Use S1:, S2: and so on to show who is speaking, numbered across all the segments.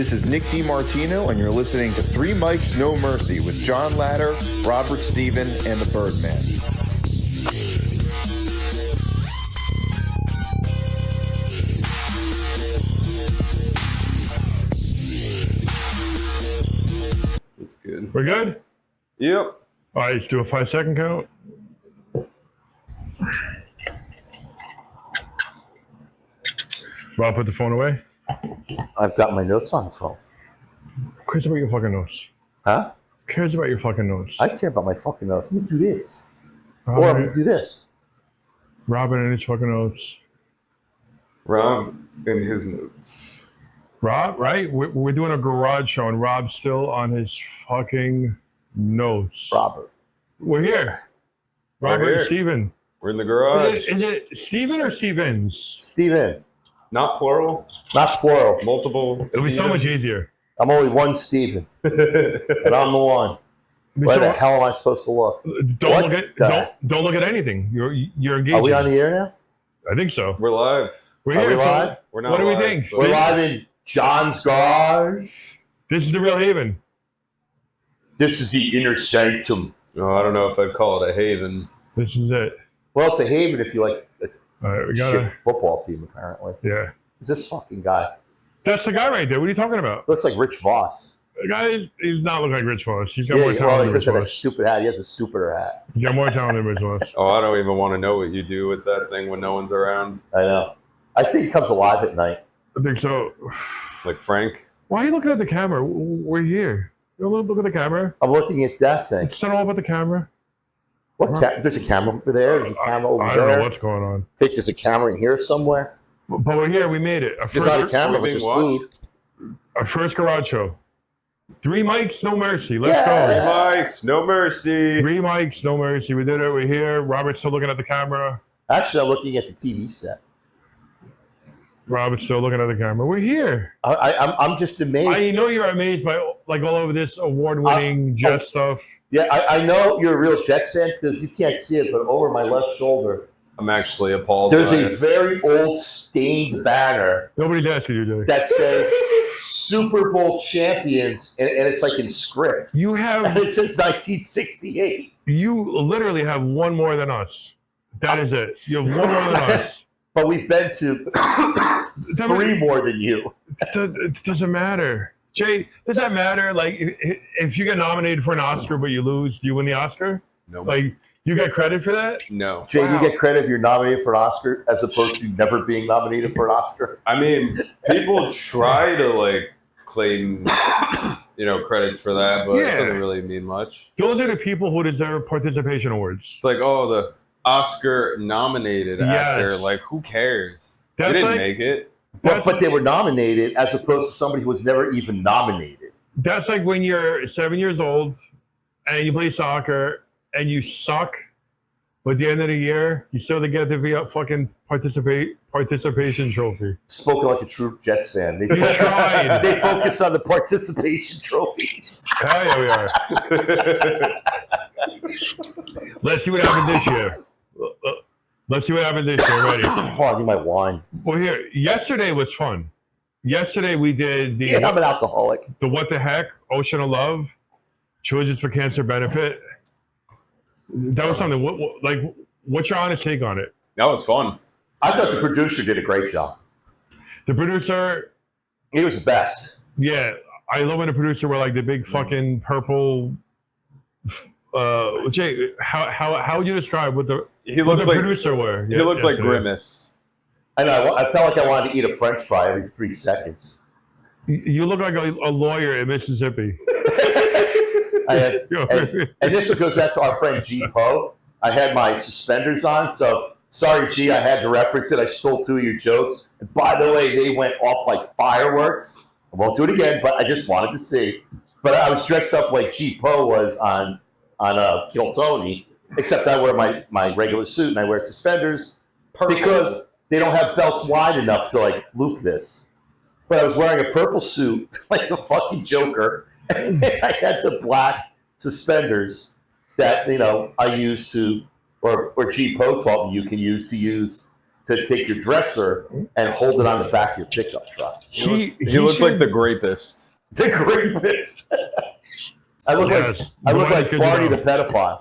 S1: This is Nick DiMartino, and you're listening to Three Mics, No Mercy with John Latter, Robert Steven, and the Birdman.
S2: That's good.
S3: We're good?
S2: Yep.
S3: All right, let's do a 5-second count. Rob, put the phone away.
S4: I've got my notes on the phone.
S3: Who cares about your fucking notes?
S4: Huh?
S3: Who cares about your fucking notes?
S4: I care about my fucking notes. I'm going to do this.
S3: Robin,
S4: Or I'm going to do this.
S3: Robin and his fucking notes.
S2: Rob and his notes.
S3: Rob, right? We're doing a garage show, and Rob's still on his fucking notes.
S4: Robert.
S3: We're here. Robert
S2: We're here.
S3: and Steven.
S2: We're in the garage.
S3: Is it Steven or Stevens?
S4: Steven.
S2: Not plural.
S4: Not plural.
S2: Multiple.
S3: It'll be so much
S2: Stevens.
S3: easier.
S4: I'm only one Steven. And I'm the one. Where the hell am I supposed to look?
S3: Don't look at anything. You're engaging.
S4: Are we on the air now?
S3: I think so.
S2: We're live.
S3: We're
S4: Are
S3: here.
S4: we
S3: so
S4: live?
S2: We're not
S3: What do we
S2: live,
S3: think?
S2: but-
S4: We're live in John's garage.
S3: This is the real haven.
S4: This is the inner sanctum.
S2: No, I don't know if I'd call it a haven.
S3: This is it.
S4: Well, it's a haven if you like a
S3: All right, we
S4: shit
S3: gotta.
S4: football team, apparently.
S3: Yeah,
S4: Who's this fucking guy?
S3: that's the guy right there. What are you talking about?
S4: Looks like Rich Voss.
S3: The guy he's not looking like Rich Voss. He's got more
S4: Well,
S3: talent
S4: he
S3: than Rich
S4: doesn't have that
S3: Voss.
S4: stupid hat. He has a stupider hat.
S3: He's got more talent than Rich Voss.
S2: Oh, I don't even want to know what you do with that thing when no one's around.
S4: I know. I think he comes alive at night.
S3: I think so.
S2: Like Frank.
S3: Why are you looking at the camera? We're here. You don't look at the camera.
S4: I'm looking at that thing.
S3: It's not all about the camera.
S4: There's a camera over there. There's a camera over
S3: I
S4: there.
S3: don't know what's going on.
S4: I think there's a camera in here somewhere.
S3: But we're here. We made it.
S4: There's not a camera, but
S2: being
S4: there's
S2: watched?
S4: food.
S3: Our first garage show. 3 mics, no mercy. Let's
S4: Yeah.
S2: Three
S3: go.
S2: mics, no mercy.
S3: 3 mics, no mercy. We did it. We're here. Robert's still looking at the camera.
S4: Actually, I'm looking at the TV set.
S3: Robert's still looking at the camera. We're here.
S4: I'm just amazed.
S3: I know you're amazed by like all of this award-winning jet stuff.
S4: Yeah, I know you're a real Jets fan because you can't see it, but over my left shoulder,
S2: I'm actually appalled.
S4: there's
S2: by
S4: a
S2: it.
S4: very old stained banner
S3: Nobody's asking you, Jay.
S4: that says Super Bowl champions, and it's like in script.
S3: You
S4: And
S3: have,
S4: it says 1968.
S3: you literally have one more than us. That is it. You have one more than us.
S4: But we've been to 3 more than you.
S3: It doesn't matter. Jay, does that matter? Like, if you get nominated for an Oscar but you lose, do you win the Oscar?
S2: No.
S3: Like, you get credit for that?
S2: No.
S4: Jay,
S3: Wow.
S4: you get credit if you're nominated for an Oscar as opposed to never being nominated for an Oscar.
S2: I mean, people try to like claim, credits for that, but
S3: Yeah.
S2: it doesn't really mean much.
S3: Those are the people who deserve participation awards.
S2: It's like, oh, the Oscar nominated actor.
S3: Yes.
S2: Like, who cares?
S3: That's
S2: You didn't
S3: like-
S2: make it.
S4: But they were nominated as opposed to somebody who was never even nominated.
S3: That's like when you're 7 years old and you play soccer and you suck, but at the end of the year, you still get the fucking participation trophy.
S4: Spoken like a true Jets fan. They,
S3: You tried.
S4: they focus on the participation trophies.
S3: Hell yeah, we are. Let's see what happened this year. Let's see what happened this year. Ready?
S4: Oh, I need my wine.
S3: Well, here. Yesterday was fun. Yesterday we did the
S4: Yeah, I'm an alcoholic.
S3: Whatdaheck Ocean of Love, Children's for Cancer Benefit. That was something. What's your honest take on it?
S2: That was fun.
S4: I thought the producer did a great job.
S3: The producer,
S4: He was the best.
S3: yeah, I love when the producer were like the big fucking purple. Jay, how would you describe what the
S2: He looked like
S3: producer were?
S2: he looked like
S3: yesterday?
S2: Grimace.
S4: I know. I felt like I wanted to eat a French fry every 3 seconds.
S3: You look like a lawyer in Mississippi.
S4: And this one goes out to our friend G Powe. I had my suspenders on, so sorry, G, I had to reference it. I stole 2 of your jokes. And by the way, they went off like fireworks. I won't do it again, but I just wanted to see. But I was dressed up like G Powe was on Kill Tony, except I wear my regular suit and I wear suspenders because they don't have belts wide enough to like loop this. But I was wearing a purple suit like the fucking Joker. And I had the black suspenders that I used to, or G Powe taught me you can use to take your dresser and hold it on the back of your pickup truck.
S2: He looked like the grapist.
S4: The grapist. I look like Barney the pedophile.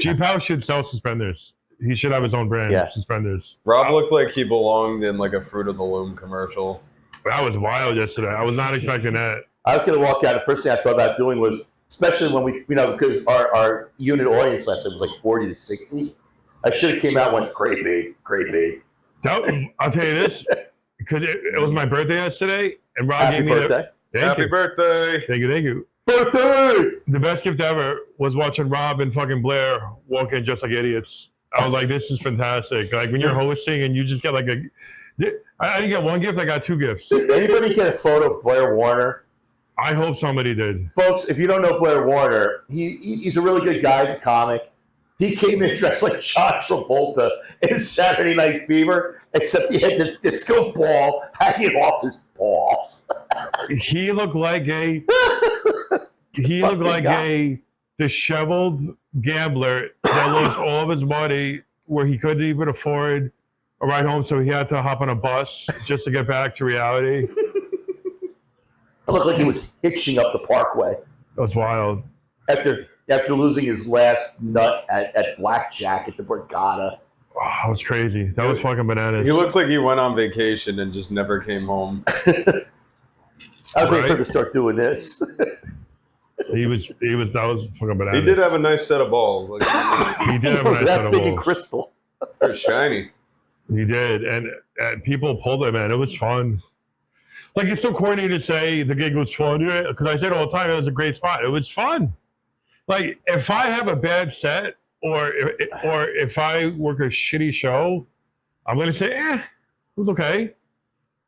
S3: G Powe should sell suspenders. He should have his own brand of suspenders.
S2: Rob looked like he belonged in like a Fruit of the Loom commercial.
S3: That was wild yesterday. I was not expecting that.
S4: I was going to walk out. The first thing I thought about doing was, especially when we, because our unit audience last night was like 40 to 60. I should have came out and went, great babe.
S3: I'll tell you this, because it was my birthday yesterday, and Rob gave me
S2: Happy birthday.
S3: Thank you.
S4: Birthday!
S3: The best gift ever was watching Rob and fucking Blair walk in just like idiots. I was like, this is fantastic. Like when you're hosting and you just get like I didn't get one gift, I got two gifts.
S4: Did anybody get a photo of Blair Warner?
S3: I hope somebody did.
S4: Folks, if you don't know Blair Warner, he's a really good guy. He's a comic. He came in dressed like John Travolta in Saturday Night Fever, except he had the disco ball hanging off his balls.
S3: He looked like a disheveled gambler that lost all of his money where he couldn't even afford a ride home, so he had to hop on a bus just to get back to reality.
S4: It looked like he was hitching up the Parkway.
S3: That was wild.
S4: After losing his last nut at blackjack at the Borgata.
S3: Oh, that was crazy. That was fucking bananas.
S2: He looks like he went on vacation and just never came home.
S4: I was waiting for him to start doing this.
S3: That was fucking bananas.
S2: He did have a nice set of balls. Like,
S3: he did have a nice set of balls.
S4: That big and crystal.
S2: They're shiny.
S3: He did. And people pulled it, man. It was fun. Like, it's so corny to say the gig was fun, because I said all the time it was a great spot. It was fun. Like, if I have a bad set or if I work a shitty show, I'm going to say, it was okay.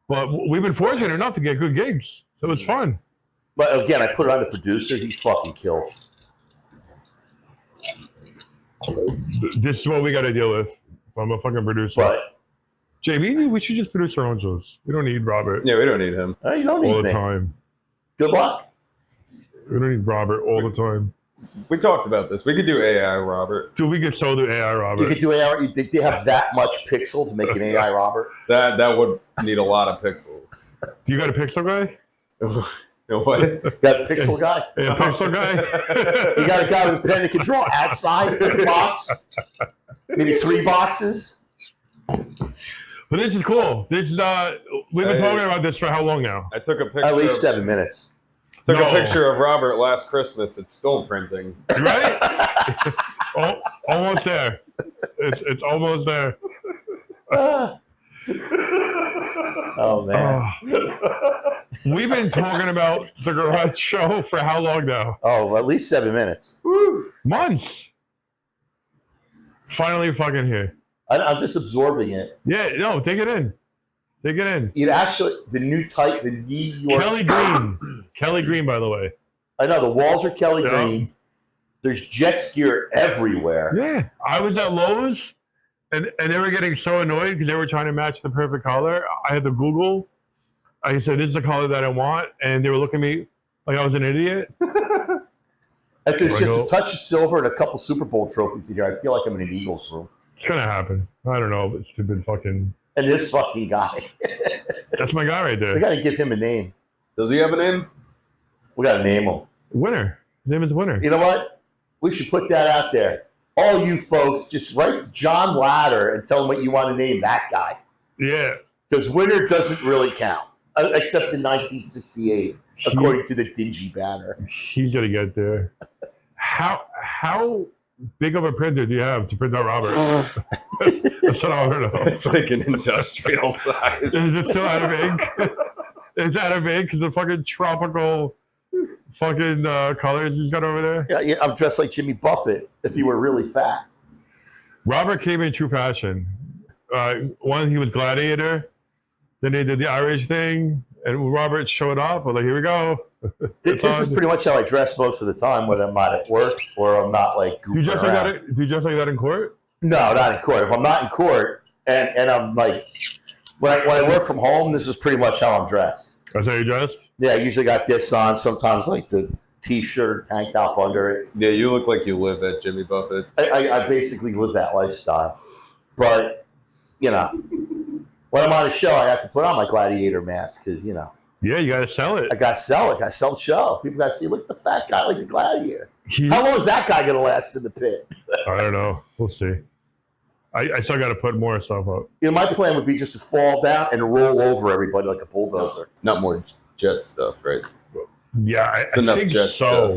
S3: But we've been fortunate enough to get good gigs. So it was fun.
S4: But again, I put it on the producer. He fucking kills.
S3: This is what we got to deal with. If I'm a fucking producer.
S4: But
S3: Jay, we should just produce our own shows. We don't need Robert.
S2: Yeah, we don't need him.
S4: You don't need
S3: all the
S4: me.
S3: time.
S4: Good luck.
S3: We don't need Robert all the time.
S2: We talked about this. We could do AI Robert.
S3: Dude, we could so do AI Robert.
S4: You could do AI. Do you have that much pixel to make an AI Robert?
S2: That would need a lot of pixels.
S3: Do you got a pixel guy?
S2: What?
S4: That pixel guy?
S3: Yeah, pixel guy.
S4: You got a guy with a pen that can draw outside the box? Maybe 3 boxes?
S3: But this is cool. This is we've been talking about this for how long now?
S2: I took a picture.
S4: At least 7 minutes.
S2: Took a picture of Robert last Christmas. It's still printing.
S3: Right? Almost there. It's almost there.
S4: Oh man.
S3: We've been talking about the garage show for how long now?
S4: Oh, at least 7 minutes.
S3: Months. Finally fucking here.
S4: I'm just absorbing it.
S3: Yeah, no, take it in. Take it in.
S4: It actually, the New York.
S3: Kelly Green. Kelly Green, by the way.
S4: I know, the walls are Kelly Green. There's jet skier everywhere.
S3: Yeah. I was at Lowe's, and they were getting so annoyed because they were trying to match the perfect color. I had to Google. I said, this is the color that I want. And they were looking at me like I was an idiot.
S4: If there's just a touch of silver and a couple Super Bowl trophies in here, I feel like I'm in an Eagles room.
S3: It's going to happen. I don't know, but stupid fucking...
S4: And this fucking guy.
S3: That's my guy right there.
S4: We got to give him a name.
S2: Does he have a name?
S4: We got to name him.
S3: Winner. His name is Winner.
S4: You know what? We should put that out there. All you folks, just write to John Ladder and tell him what you want to name that guy.
S3: Yeah.
S4: Because Winner doesn't really count, except in 1968, according to the dingy banner.
S3: He's going to get there. How big of a printer do you have to print out Robert? That's what I want to know.
S2: It's like an industrial size.
S3: Is it still out of ink? It's out of ink because the fucking tropical fucking colors he's got over there.
S4: Yeah, I'm dressed like Jimmy Buffett if you were really fat.
S3: Robert came in true fashion. One, he was Gladiator. Then they did the Irish thing. And Robert showed up. I'm like, here we go.
S4: This is pretty much how I dress most of the time when I'm not at work or I'm not like goofing
S3: do you dress
S4: around.
S3: like that? Do you dress like that in court?
S4: No, not in court. If I'm not in court and I'm like, when I work from home, this is pretty much how I'm dressed.
S3: That's how you dressed?
S4: Yeah, I usually got this on. Sometimes like the T-shirt, tank top under it.
S2: Yeah, you look like you live at Jimmy Buffett's.
S4: I basically live that lifestyle. But when I'm on a show, I have to put on my gladiator mask because,
S3: Yeah, you got to sell it.
S4: I got to sell it. I got to sell the show. People got to see, look at the fat guy like the gladiator. How long is that guy going to last in the pit?
S3: I don't know. We'll see. I still got to put more stuff up.
S4: My plan would be just to fall down and roll over everybody like a bulldozer.
S2: Not more jet stuff, right?
S3: Yeah,
S2: it's enough
S3: think
S2: jet stuff.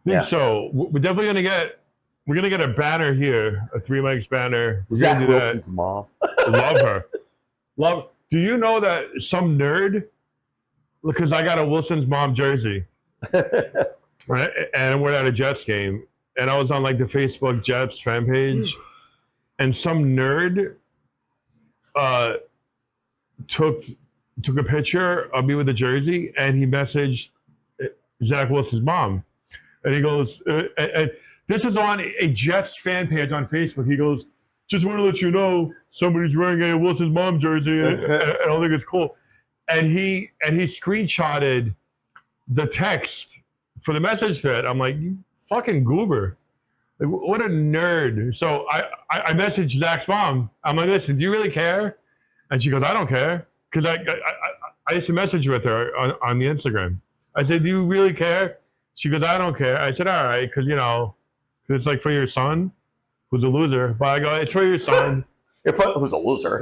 S3: I think so. We're definitely gonna get. We're gonna get a banner here, a 3 Mics banner.
S4: Zach Wilson's mom.
S3: Love her. Love. Do you know that some nerd? Because I got a Wilson's mom jersey, right? And we're at a Jets game, and I was on like the Facebook Jets fan page, and some nerd took a picture of me with the jersey, and he messaged Zach Wilson's mom, and he goes, and this is on a Jets fan page on Facebook. He goes, just want to let you know somebody's wearing a Wilson's mom jersey, and I don't think it's cool. And he screenshotted the text for the message thread. I'm like, you fucking goober. Like, what a nerd. So I messaged Zach's mom. I'm like, listen, do you really care? And she goes, I don't care. Because I used to message with her on the Instagram. I said, do you really care? She goes, I don't care. I said, all right, because, it's like for your son, who's a loser. But I go, it's for your son.
S4: Who's a loser?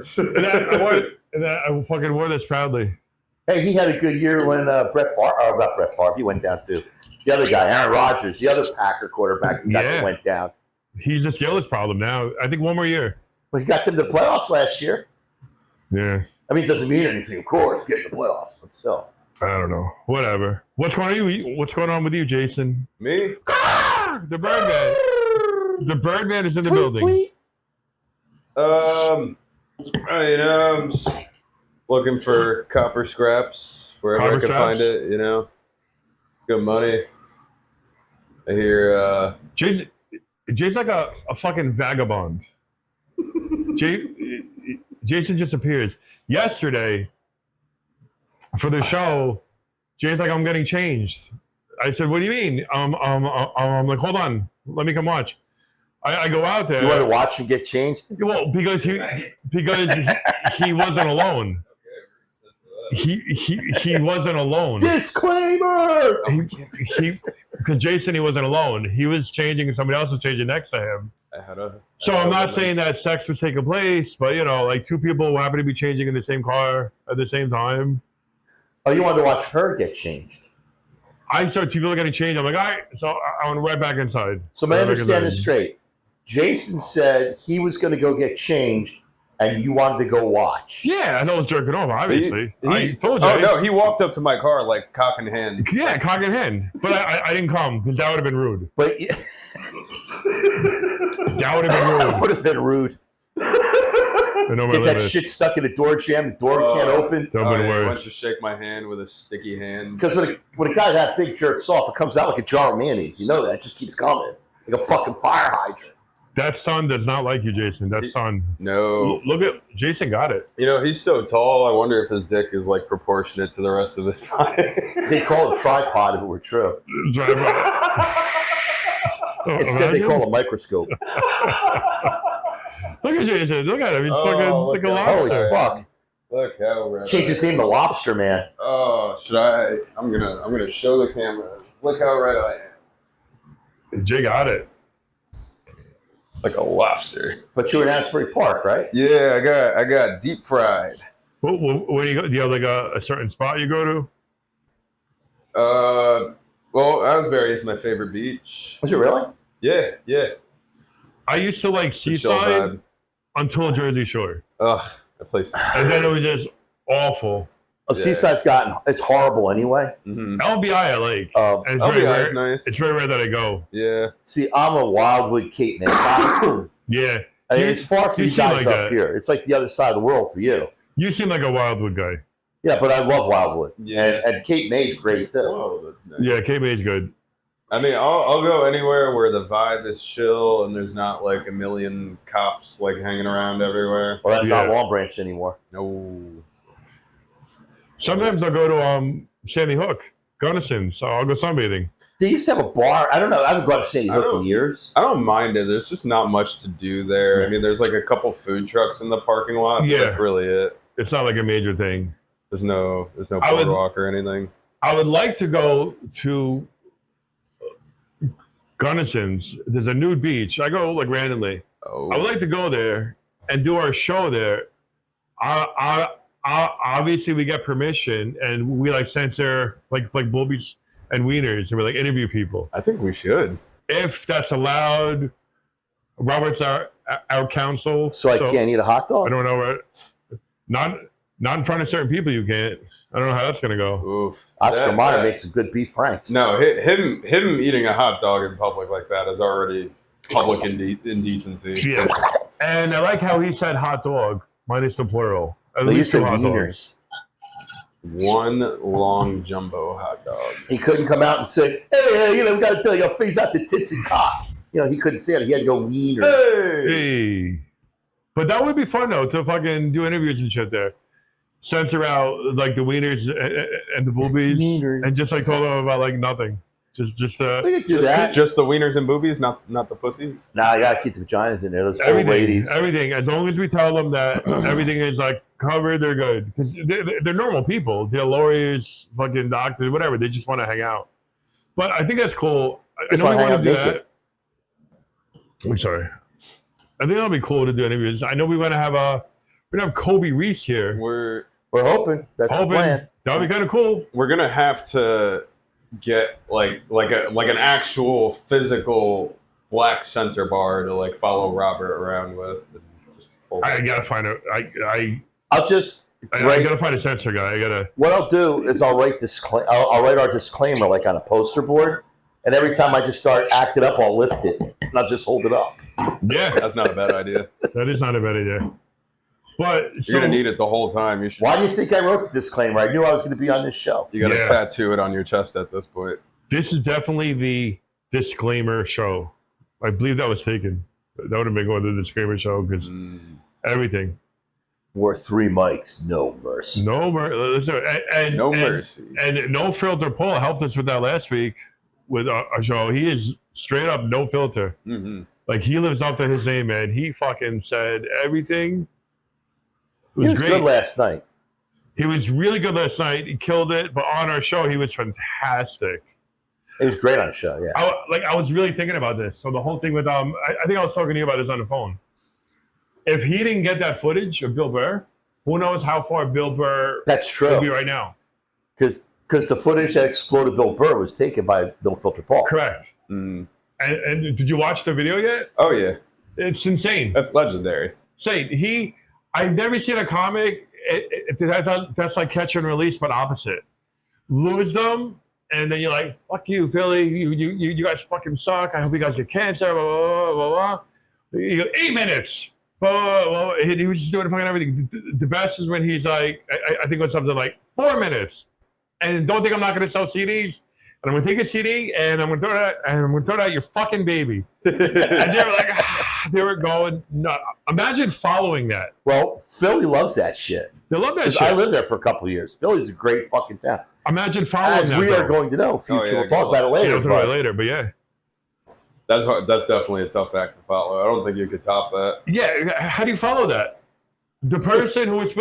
S3: And I fucking wore this proudly.
S4: Hey, he had a good year when not Brett Favre, he went down too. The other guy, Aaron Rodgers, the other Packer quarterback, went down.
S3: He's the Steelers' problem now. I think one more year.
S4: Well, he got them to the playoffs last year.
S3: Yeah.
S4: I mean, it doesn't mean anything, of course, getting the playoffs, but still.
S3: I don't know. Whatever. What's going on with you, Jason?
S2: Me?
S3: The Birdman. The Birdman is in the building.
S4: Tweet.
S2: I'm just looking for copper scraps wherever I can find it. Good money. I hear.
S3: Jay's like a fucking vagabond. Jason just appears. Yesterday, for the show, Jay's like, I'm getting changed. I said, what do you mean? I'm like, hold on, let me come watch. I go out there.
S4: You want to watch him get changed?
S3: Well, because he wasn't alone. He wasn't alone.
S4: Disclaimer.
S3: Because Jason, he wasn't alone. He was changing, and somebody else was changing next to him. So I'm not saying that sex was taking place, but like two people who happen to be changing in the same car at the same time.
S4: Oh, you wanted to watch her get changed?
S3: I saw two people getting changed. I'm like, all right. So I went right back inside.
S4: So may I understand this straight? Jason said he was going to go get changed, and you wanted to go watch.
S3: Yeah, I know I was jerking off, obviously. I told you.
S2: Oh, no, he walked up to my car like cock in hand.
S3: Yeah, cock in hand. But I didn't come because that would have been rude.
S4: But
S3: that would have been rude.
S4: That would have been rude. Get that shit stuck in the door jam. The door can't open.
S3: He
S2: wants to shake my hand with a sticky hand.
S4: Because when a guy that big jerks off, it comes out like a jar of mayonnaise. You know that. It just keeps coming. Like a fucking fire hydrant.
S3: That son does not like you, Jason. That son.
S2: No.
S3: Look at Jason. Got it.
S2: He's so tall. I wonder if his dick is like proportionate to the rest of his body.
S4: They call it tripod if it were true. Instead, they call it a microscope.
S3: Look at Jason. Look at him. He's fucking like a lobster.
S4: Holy fuck.
S2: Look how red.
S4: Change his name to Lobster Man.
S2: Oh, should I? I'm gonna show the camera. Look how red I am.
S3: Jay got it.
S2: Like a lobster.
S4: But you were in Asbury Park, right?
S2: Yeah, I got deep fried.
S3: Where do you go? Do you have like a certain spot you go to?
S2: Well, Asbury is my favorite beach.
S4: Was it really?
S2: Yeah.
S3: I used to like Seaside until Jersey Shore.
S2: Ugh, that place is sick.
S3: And then it was just awful.
S4: Oh, yeah. Seaside's it's horrible anyway.
S2: Mm-hmm.
S3: LBI I like.
S2: And it's LBI is nice.
S3: It's very rare that I go.
S2: Yeah.
S4: See, I'm a Wildwood Cape man.
S3: Yeah.
S4: I mean, it's far from you guys like up here. It's like the other side of the world for you.
S3: You seem like a Wildwood guy.
S4: Yeah, but I love Wildwood.
S2: Yeah.
S4: And Cape May's great too.
S2: Oh, that's nice.
S3: Yeah, Cape May's good.
S2: I mean, I'll go anywhere where the vibe is chill and there's not like a million cops like hanging around everywhere.
S4: Well, that's not Long Branch anymore.
S2: No.
S3: Sometimes I'll go to Sandy Hook, Gunnison, so I'll go sunbathing.
S4: They used to have a bar. I don't know. I haven't gone to Sandy Hook in years.
S2: I don't mind it. There's just not much to do there.
S4: Yeah.
S2: I mean, there's like a couple food trucks in the parking lot. Yeah. That's really it.
S3: It's not like a major thing.
S2: There's no boardwalk or anything.
S3: I would like to go to Gunnison's. There's a nude beach. I go like randomly.
S2: Oh.
S3: I would like to go there and do our show there. Obviously, we get permission and we like censor like boobies and wieners, and we like interview people.
S2: I think we should,
S3: if that's allowed. Robert's our counsel,
S4: so I can't eat a hot dog.
S3: I don't know where. Not in front of certain people. You can't. I don't know how that's gonna go.
S2: Oof.
S4: Oscar Mayer makes some good beef franks.
S2: No, him eating a hot dog in public like that is already public indecency.
S3: Yeah. And I like how he said hot dog minus the plural. At
S4: But
S3: least
S4: you
S3: two
S4: said
S3: hot
S4: wieners.
S3: dogs.
S2: One long jumbo hot dog.
S4: He couldn't come out and say, "Hey, we got to tell you, phase out the tits and cock." He couldn't say it. He had to go wieners.
S3: Hey. But that would be fun though to fucking do interviews and shit there. Censor out like the wieners and the boobies, and just like talk about like nothing. Just
S4: We could do that.
S2: Just the wieners and boobies, not the pussies.
S4: Nah, you gotta keep the vaginas in there. Those old ladies.
S3: Everything. As long as we tell them that everything is like covered, they're good. Because they're normal people. They're lawyers, fucking doctors, whatever. They just want to hang out. But I think that's cool. I know we want to do that. I'm sorry. I think that'll be cool to do interviews. I know we're gonna have Kobe Reese here.
S2: We're
S4: hoping. That's the plan.
S3: That'll be kind of cool.
S2: We're gonna have to get like an actual physical black censor bar to like follow Robert around with. And just
S3: I gotta find a. I gotta find a censor guy.
S4: What I'll do is I'll write our disclaimer like on a poster board, and every time I just start acting up, I'll lift it and I'll just hold it up.
S3: Yeah,
S2: that's not a bad idea.
S3: That is not a bad idea. But
S2: you're gonna need it the whole time. You should.
S4: Why do you think I wrote the disclaimer? I knew I was going to be on this show.
S2: You got to tattoo it on your chest at this point.
S3: This is definitely the disclaimer show. I believe that was taken. That would have been going to the disclaimer show because everything.
S4: We're 3 mics, no mercy.
S3: No mercy. And
S2: no mercy.
S3: And No Filter Paul helped us with that last week with our show. He is straight up no filter.
S2: Mm-hmm.
S3: Like he lives up to his name, man. He fucking said everything.
S4: He was good last night.
S3: He was really good last night. He killed it. But on our show, he was fantastic.
S4: He was great on the show, yeah.
S3: I was really thinking about this. So the whole thing with I think I was talking to you about this on the phone. If he didn't get that footage of Bill Burr, who knows how far Bill Burr would be right now?
S4: Because the footage that exploded Bill Burr was taken by No Filter Paul.
S3: Correct.
S2: Mm.
S3: And did you watch the video yet?
S2: Oh yeah,
S3: it's insane.
S2: That's legendary.
S3: I've never seen a comic that's like catch and release, but opposite. Lose them, and then you're like, "Fuck you, Philly! You guys fucking suck. I hope you guys get cancer." Blah blah blah blah. You go 8 minutes. Blah, blah, blah. He was just doing fucking everything. The best is when he's like, I think it was something like 4 minutes, and don't think I'm not going to sell CDs. And I'm gonna take a CD and I'm gonna throw it at your fucking baby. And they were like, they were going nuts. Imagine following that.
S4: Well, Philly loves that shit.
S3: They love that shit.
S4: I lived there for a couple of years. Philly's a great fucking town.
S3: Imagine following that.
S4: We are going to know. We'll talk about it later.
S3: We'll talk about it later, but yeah.
S2: That's definitely a tough act to follow. I don't think you could top that.
S3: Yeah, how do you follow that? The person who was,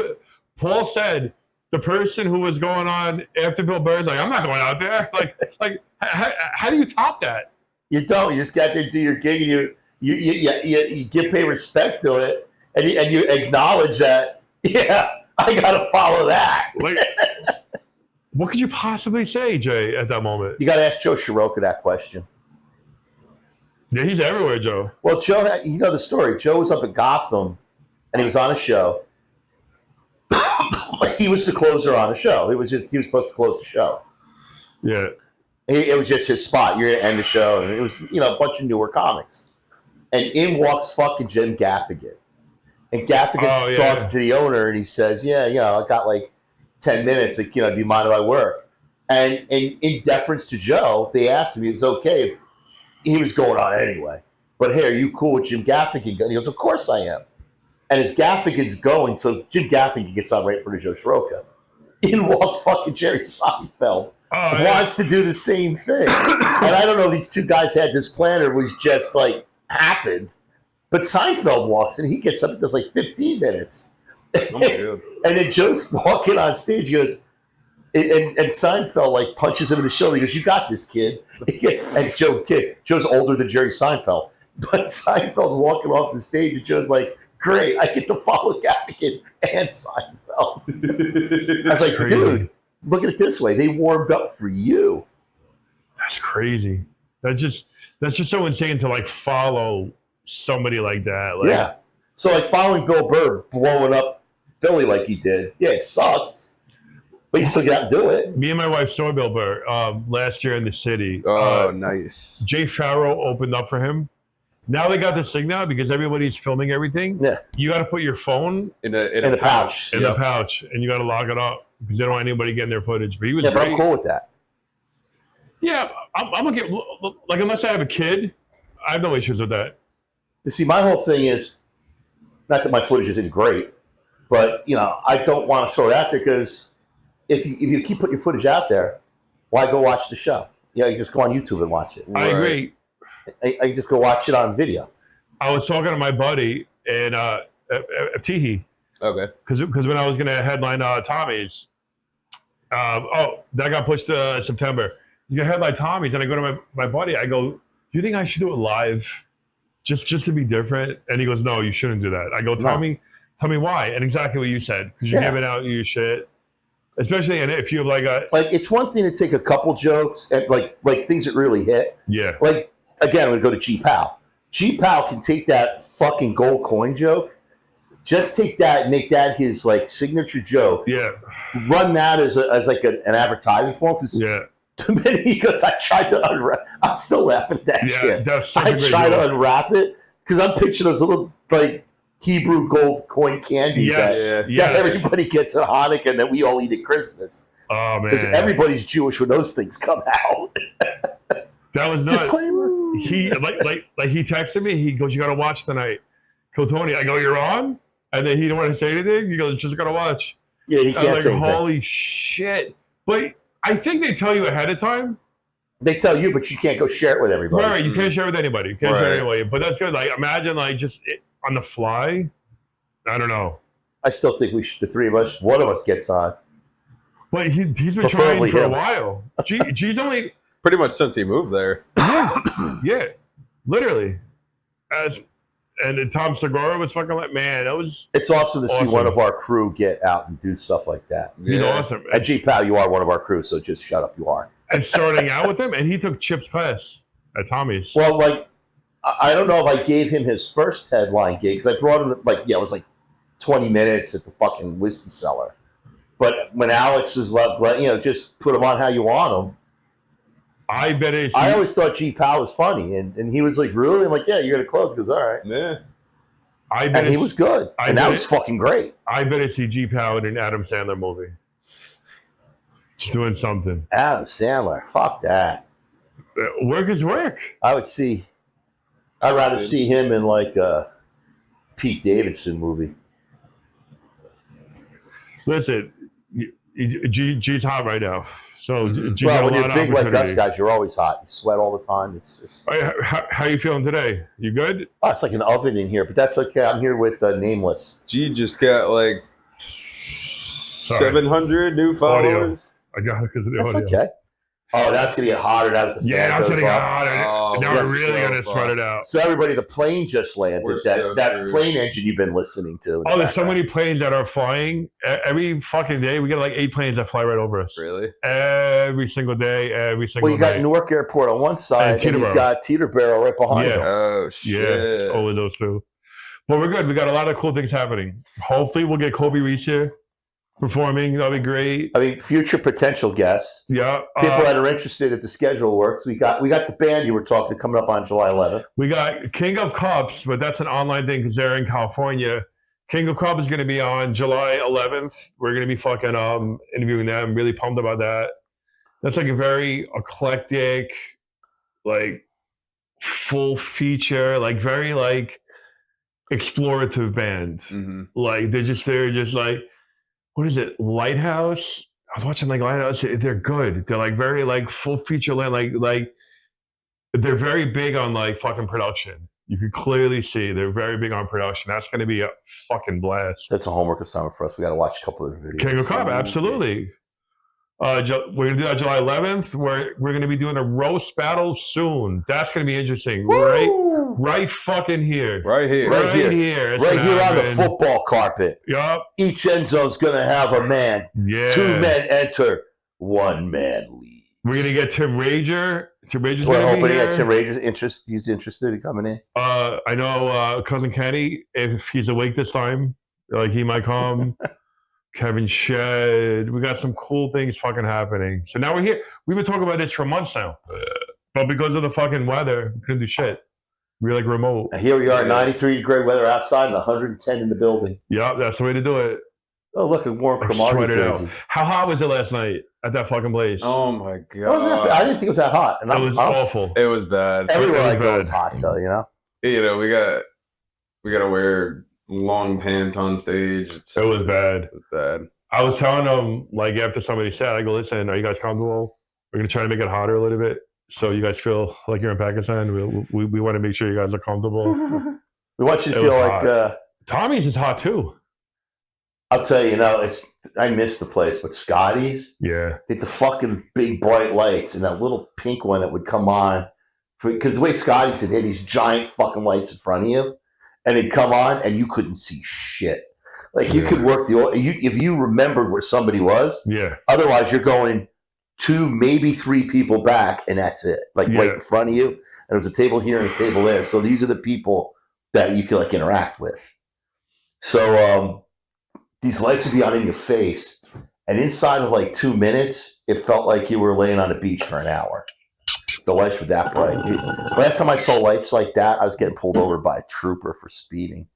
S3: Paul said, the person who was going on after Bill Burr's like, I'm not going out there. Like, how do you top that?
S4: You don't. You just got to do your gig. And you give pay respect to it, and you acknowledge that. Yeah, I got to follow that.
S3: Like, what could you possibly say, Jay, at that moment?
S4: You got to ask Joe Shiroka that question.
S3: Yeah, he's everywhere, Joe.
S4: Well, Joe, you know the story. Joe was up at Gotham, and he was on a show. He was the closer on the show. He was supposed to close the show.
S3: Yeah.
S4: It was just his spot. You're going to end the show. And it was, a bunch of newer comics. And in walks fucking Jim Gaffigan. And Gaffigan talks to the owner, and he says, I got like 10 minutes. Like, do you mind if I work? And in deference to Joe, they asked him if it was okay. He was going on anyway. But hey, are you cool with Jim Gaffigan? And he goes, of course I am. And as Gaffigan's going, so Jim Gaffigan gets on right for the Joe Shiroka. In walks fucking Jerry Seinfeld wants to do the same thing. And I don't know if these two guys had this plan or it was just like happened. But Seinfeld walks and he gets up and does like 15 minutes.
S2: Oh my God.
S4: And then Joe's walking on stage. He goes, and Seinfeld like punches him in the shoulder. He goes, "You got this, kid." And Joe's older than Jerry Seinfeld. But Seinfeld's walking off the stage and Joe's like, "Great, I get to follow Gaffigan and Seinfeld." I was like,
S3: crazy.
S4: "Dude, look at it this way. They warmed up for you."
S3: That's crazy. That's just so insane to like follow somebody like that. Like,
S4: Yeah. So like following Bill Burr blowing up Philly like he did. Yeah, it sucks. But you still got to do it.
S3: me and my wife saw Bill Burr last year in the city.
S2: Oh, nice.
S3: Jay Farrow opened up for him. Now they got this thing now because everybody's filming everything.
S4: Yeah.
S3: You got to put your phone
S2: In a
S4: In the pouch.
S3: in the pouch and you got to lock it up because they don't want anybody getting their footage. But he was
S4: Yeah, but
S3: great.
S4: I'm cool with that.
S3: Yeah, I'm gonna get like unless I have a kid, I have no issues with that.
S4: You see, my whole thing is not that my footage isn't great, but I don't want to throw it out there because if you keep putting your footage out there, why go watch the show? You just go on YouTube and watch it.
S3: I agree.
S4: I just go watch it on video.
S3: I was talking to my buddy and Teehee
S2: Okay.
S3: because when I was gonna headline Tommy's, that got pushed to September. You can headline Tommy's, and I go to my buddy. I go, "Do you think I should do it live, just to be different?" And he goes, "No, you shouldn't do that." I go, "Tell me why." And exactly what you said, because you're giving out your shit, especially if you have like
S4: it's one thing to take a couple jokes and like things that really hit.
S3: yeah.
S4: Like again, we go to G Powe. G Powe can take that fucking gold coin joke, just take that and make that his like signature joke.
S3: Yeah.
S4: Run that as like an advertisement for him. Because
S3: Yeah.
S4: too many, because I tried to unwrap. I'm still laughing at that
S3: Yeah.
S4: shit.
S3: That's such a
S4: I
S3: great
S4: tried to
S3: joke.
S4: unwrap it because I'm picturing those little like Hebrew gold coin candies
S3: Yes.
S4: that everybody gets at Hanukkah and that we all eat at Christmas.
S3: Oh man.
S4: Because everybody's Jewish when those things come out.
S3: That was nuts.
S4: Disclaimer.
S3: He like he texted me. He goes, "You gotta watch tonight." Go, Tony. I go, "You're on?" And then he didn't want to say anything. He goes, "Just gotta watch."
S4: Yeah, he
S3: I
S4: can't
S3: was
S4: say
S3: like,
S4: anything.
S3: "Holy shit!" But I think they tell you ahead of time.
S4: They tell you, but you can't go share it with everybody.
S3: Right, you can't share with anybody. You can't share
S2: Right.
S3: with anybody. But that's good. Like, imagine like just on the fly. I don't know.
S4: I still think we should. The three of us, one of us gets on.
S3: But he's been trying
S4: Preferably
S3: for a
S4: him.
S3: while. G's only
S2: Pretty much since he moved there.
S3: yeah, literally. And Tom Segura was fucking like, man, that was
S4: It's awesome to see
S3: Awesome.
S4: one of our crew get out and do stuff like that.
S3: he's
S2: Yeah.
S3: awesome.
S4: At G Powe, you are one of our crew, so just shut up. You are.
S3: And starting out with him, and he took Chip's class at Tommy's.
S4: Well, like, I don't know if I gave him his first headline gig, because I brought him, it was like 20 minutes at the fucking whiskey cellar. But when Alex was just put him on how you want him.
S3: I bet it's.
S4: I always thought G Powe was funny, and he was like, really? I'm like, yeah, you're going to close? He goes, all right.
S2: Yeah.
S3: I bet
S4: And he
S3: it's-
S4: was good.
S3: I
S4: And that
S3: bet
S4: was
S3: it-
S4: fucking great.
S3: I bet it's G Powe in an Adam Sandler movie. Just doing something.
S4: Adam Sandler. Fuck that.
S3: Work is work.
S4: I'd rather see him in like a Pete Davidson movie.
S3: Listen, G's hot right now. So G's
S4: Well,
S3: got
S4: when
S3: a
S4: you're
S3: lot
S4: big
S3: of
S4: like us
S3: opportunity.
S4: guys, you're always hot. You sweat all the time. It's just
S3: How you feeling today? You good?
S4: it's like an oven in here, but that's okay. I'm here with Nameless.
S2: G just got like 700 new followers.
S3: I got it because of the
S4: That's
S3: audio.
S4: okay. Oh, that's gonna get hotter now that the
S3: Yeah,
S4: fan
S3: I'm
S4: goes
S3: sitting
S4: off.
S3: on it.
S2: Oh,
S3: Now
S2: we're
S3: we're really
S2: so
S3: gonna spread it
S2: fucked.
S3: out.
S4: So everybody, the plane just landed.
S2: We're
S4: That
S2: so
S4: that
S2: screwed.
S4: plane engine you've been listening to. in the
S3: Oh, there's so
S4: background.
S3: many planes that are flying every fucking day. We get like 8 planes that fly right over us
S2: Really?
S3: every single day, every
S4: Well,
S3: single
S4: you got
S3: day.
S4: Newark Airport on one side, and
S3: Teterboro.
S4: you've got Teterboro right behind
S3: Yeah.
S4: you.
S2: Oh, shit.
S3: Yeah, over those two. But we're good. We got a lot of cool things happening. Hopefully, we'll get Kobe Reese here performing. That'll be great.
S4: I mean, future potential guests.
S3: Yeah.
S4: People that are interested if the schedule works. We got the band you were talking to coming up on July 11th.
S3: We got King of Cups, but that's an online thing because they're in California. King of Cups is going to be on July 11th. We're going to be fucking interviewing them. I'm really pumped about that. That's like a very eclectic, like full feature, like very like explorative band.
S2: Mm-hmm.
S3: Like they're just like, what is it? Lighthouse I was watching like they're good. They're like very like full feature length, like they're very big on like fucking production. You can clearly see they're very big on production. That's going to be a fucking blast.
S4: That's a homework assignment for us. We got to watch a couple of videos.
S3: King of Cobb, absolutely. We're gonna do that July 11th. We're gonna be doing a roast battle soon. That's gonna be interesting.
S4: Woo!
S3: Right fucking here.
S2: Right here.
S4: Right
S3: here. It's
S4: Right here on the
S3: happening.
S4: football carpet.
S3: Yup.
S4: Each end zone's gonna have a man.
S3: Yeah.
S4: 2 men enter, 1 man leave.
S3: We're gonna get Tim Rager. Tim Rager's
S4: We're
S3: gonna be
S4: hoping
S3: here.
S4: Tim Rager's he's interested in coming in.
S3: I know cousin Kenny, if he's awake this time, like he might come. Kevin Shed. We got some cool things fucking happening. So now we're here. We've been talking about this for months now. But because of the fucking weather, we couldn't do shit. We're like remote.
S4: Here we are, 93-degree weather outside and 110 in the building.
S3: Yeah, that's the way to do it.
S4: Oh, look, a warm
S3: Like,
S4: Cromartie
S3: sweat it out.
S4: jersey.
S3: How hot was it last night at that fucking place?
S2: Oh my
S4: It wasn't that bad. I
S2: god.
S4: didn't think it was that hot. And
S3: It was awful.
S2: It was bad.
S4: Everywhere I
S3: It was
S4: go
S3: bad.
S4: is hot, though, you know?
S2: You know, we got to wear long pants on stage.
S3: It was bad.
S2: It was bad.
S3: I was telling them, like, after somebody said, I go, listen, are you guys comfortable? We're going to try to make it hotter a little bit so you guys feel like you're in Pakistan. We want to make sure you guys are comfortable.
S4: We want you to
S3: It
S4: feel
S3: was
S4: like,
S3: hot. Tommy's is hot, too.
S4: I'll tell you, I miss the place, but Scotty's,
S3: Yeah.
S4: they had the fucking big bright lights and that little pink one that would come on. Because the way Scotty's did, they had these giant fucking lights in front of you, and they'd come on, and you couldn't see shit. Like, you could work if you remembered where somebody was.
S3: Yeah.
S4: Otherwise, you're going 2, maybe 3 people back, and that's it. Like, right in front of you. And there's a table here and a table there. So these are the people that you could, like, interact with. So these lights would be on in your face. And inside of, like, 2 minutes, it felt like you were laying on the beach for an hour. The lights were that bright. Last time I saw lights like that, I was getting pulled over by a trooper for speeding.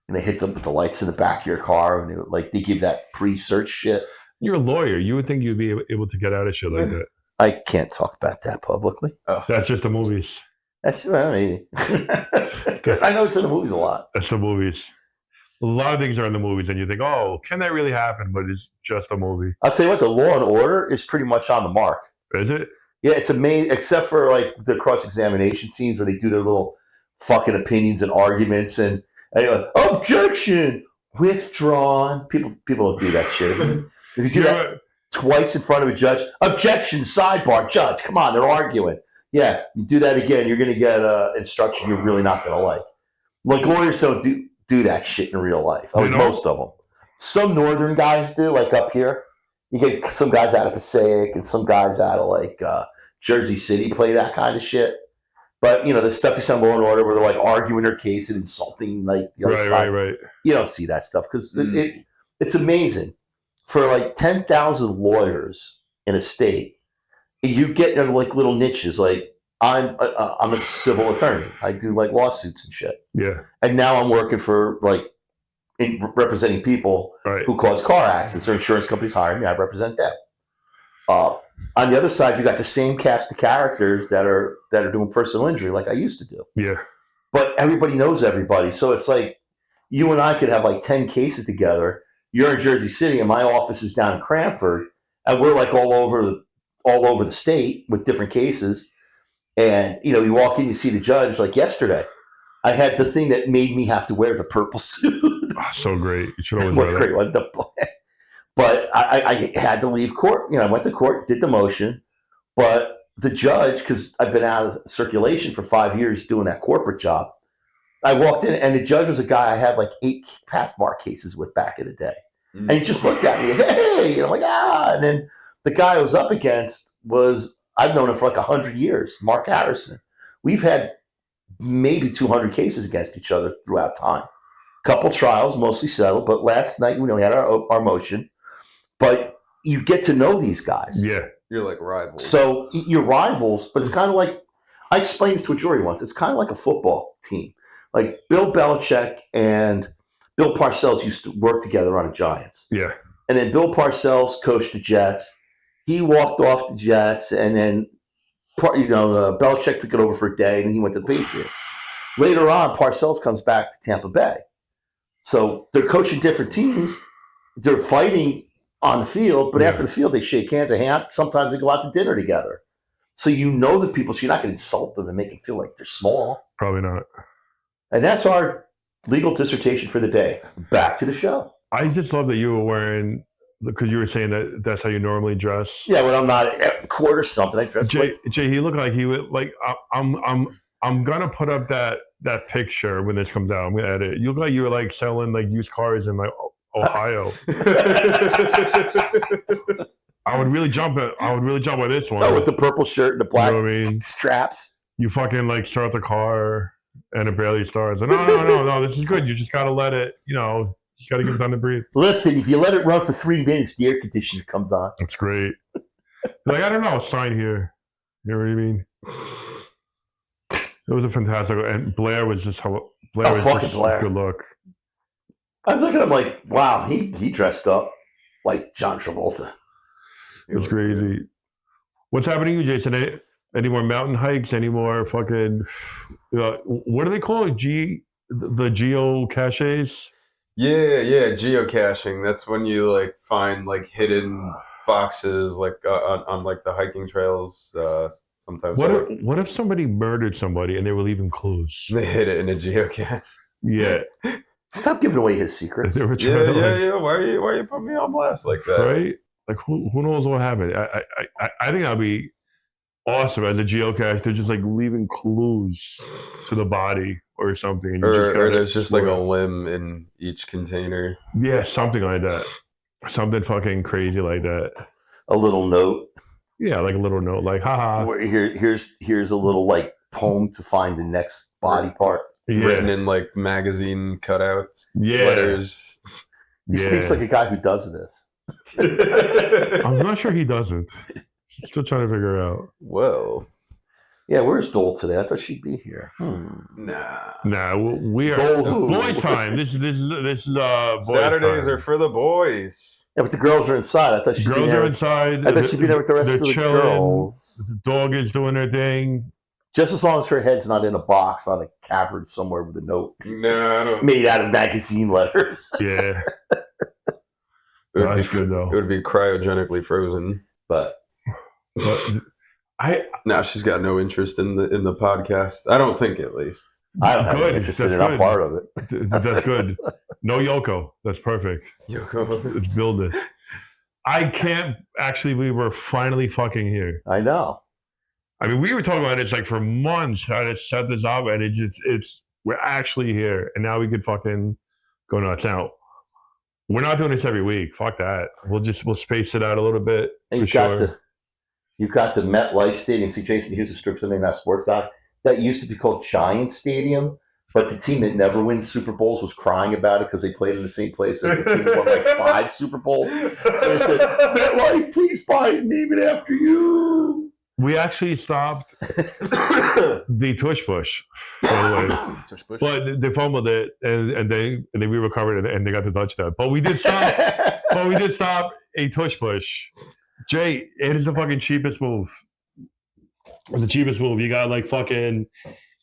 S4: And they hit them with the lights in the back of your car, and they give that pre-search shit.
S3: You're a lawyer. You would think you'd be able to get out of shit like that.
S4: I can't talk about that publicly.
S3: That's just the movies.
S4: That's maybe. I know it's in the movies a lot.
S3: That's the movies. A lot of things are in the movies, and you think, oh, can that really happen? But it's just a movie.
S4: I'll tell you what, the Law and Order is pretty much on the mark.
S3: Is it?
S4: Yeah, it's amazing, except for like the cross-examination scenes where they do their little fucking opinions and arguments, and you're like, objection, withdrawn. People don't do that shit. If you do that twice in front of a judge, objection, sidebar, judge. Come on, they're arguing. Yeah, you do that again, you're going to get instruction you're really not going to like. Like, lawyers don't do that shit in real life. I mean, most of them. Some northern guys do, like up here. You get some guys out of Passaic and some guys out of like Jersey City play that kind of shit. But, the stuff you see on Law and Order where they're like arguing their case and insulting like the other side.
S3: Right.
S4: You don't see that stuff because it's amazing. For like 10,000 lawyers in a state, you get in like little niches. Like I'm a civil attorney. I do like lawsuits and shit.
S3: Yeah.
S4: And now I'm working for like representing people who cause car accidents. Or insurance companies hire me. I represent them. On the other side, you got the same cast of characters that are doing personal injury, like I used to do.
S3: Yeah.
S4: But everybody knows everybody, so it's like you and I could have like 10 cases together. You're in Jersey City, and my office is down in Cranford, and we're like all over the state with different cases. And you walk in, you see the judge. Like yesterday, I had the thing that made me have to wear the purple suit.
S3: So great. You should always wear that.
S4: Great. But I had to leave court. I went to court, did the motion, but the judge, because I've been out of circulation for 5 years doing that corporate job, I walked in, and the judge was a guy I had like 8 Pathmark cases with back in the day. And he just looked at me and said, hey, I'm like, and then the guy I was up against I've known him for like 100 years, Mark Harrison. We've had maybe 200 cases against each other throughout time. Couple trials, mostly settled, but last night we only had our motion. But you get to know these guys.
S3: Yeah.
S2: You're like rivals.
S4: So you're rivals, but it's kind of like, I explained this to a jury once, it's kind of like a football team. Like Bill Belichick and Bill Parcells used to work together on the Giants.
S3: Yeah.
S4: And then Bill Parcells coached the Jets. He walked off the Jets, and then Belichick took it over for a day, and he went to the Patriots. Later on, Parcells comes back to Tampa Bay. So they're coaching different teams. They're fighting on the field, but after the field, they shake hands and hang out. Sometimes they go out to dinner together. So you know the people, so you're not going to insult them and make them feel like they're small.
S3: Probably not.
S4: And that's our legal dissertation for the day. Back to the show. I
S3: just love that you were wearing, because you were saying that that's how you normally dress.
S4: Yeah, when I'm not at court or something, I dress
S3: Jay, he looked like he would, like, I'm going to put up that picture when this comes out. I'm going to edit it. You look like you were like selling like used cars in like Ohio. I would really jump with this one.
S4: Oh, with the purple shirt and the black straps.
S3: You fucking like start the car and it barely starts. And no, this is good. You just got to let it, you got to give it time to breathe.
S4: Listen, if you let it run for 3 minutes, the air conditioner comes on.
S3: That's great. Like, I don't know, sign here. You know what I mean? It was a fantastic, and Blair was just Blair good look.
S4: I was looking at him like, wow, he dressed up like John Travolta.
S3: It was crazy. What's happening to you, Jason? Any more mountain hikes? Any more fucking? What do they call it? The geocaches?
S2: Yeah, geocaching. That's when you like find like hidden boxes like on like the hiking trails. Sometimes.
S3: What if somebody murdered somebody and they were leaving clues?
S2: They hid it in a geocache.
S3: Yeah.
S4: Stop giving away his secrets.
S2: Yeah. Why are you putting me on blast like that?
S3: Right? Like who knows what happened? I think that'd be awesome as a geocache. They're just like leaving clues to the body or something.
S2: Or there's just like a limb in each container.
S3: Yeah, something like that. Something fucking crazy like that.
S4: A little note.
S3: Yeah, like a little note, like haha.
S4: Here's a little like poem to find the next body part.
S3: Yeah.
S2: Written in like magazine cutouts, letters.
S4: He speaks like a guy who does this.
S3: I'm not sure he doesn't. Still trying to figure out.
S2: Whoa.
S4: Yeah, where's Dole today? I thought she'd be here.
S2: Nah.
S3: We are boys' time. This is boys'
S2: Saturdays
S3: time.
S2: are for the boys.
S4: Yeah, but the girls are inside. I thought she'd be there.
S3: Inside.
S4: I thought she'd be there with the rest of the girls.
S3: The dog is doing her thing.
S4: Just as long as her head's not in a box on a cavern somewhere with a note.
S2: No, I don't.
S4: Made out of magazine letters.
S3: Yeah. That's good though.
S2: It would be cryogenically frozen, but now she's got no interest in the podcast. I don't think, at least.
S4: I don't have any interest in it. I'm part of it.
S3: That's good. No Yoko. That's perfect.
S2: Yoko.
S3: Let's build it. I can't actually believe we're finally fucking here.
S4: I know.
S3: I mean, we were talking about this like for months, how to set this up, and we're actually here, and now we could fucking go nuts. Now, we're not doing this every week. Fuck that. We'll space it out a little bit.
S4: And you've got the MetLife Stadium. See, Jason Hughes, the strip something that sports guy. That used to be called Giant Stadium, but the team that never wins Super Bowls was crying about it because they played in the same place as the team that won like 5 Super Bowls. So they said, MetLife, please buy it, name it after you.
S3: We actually stopped the tush push, by the way.
S2: Tush push.
S3: But they fumbled it, and they re-recovered it, and they got the touchdown. But we did stop. A tush push. Jay, it is the fucking cheapest move. It's the cheapest move. You got like fucking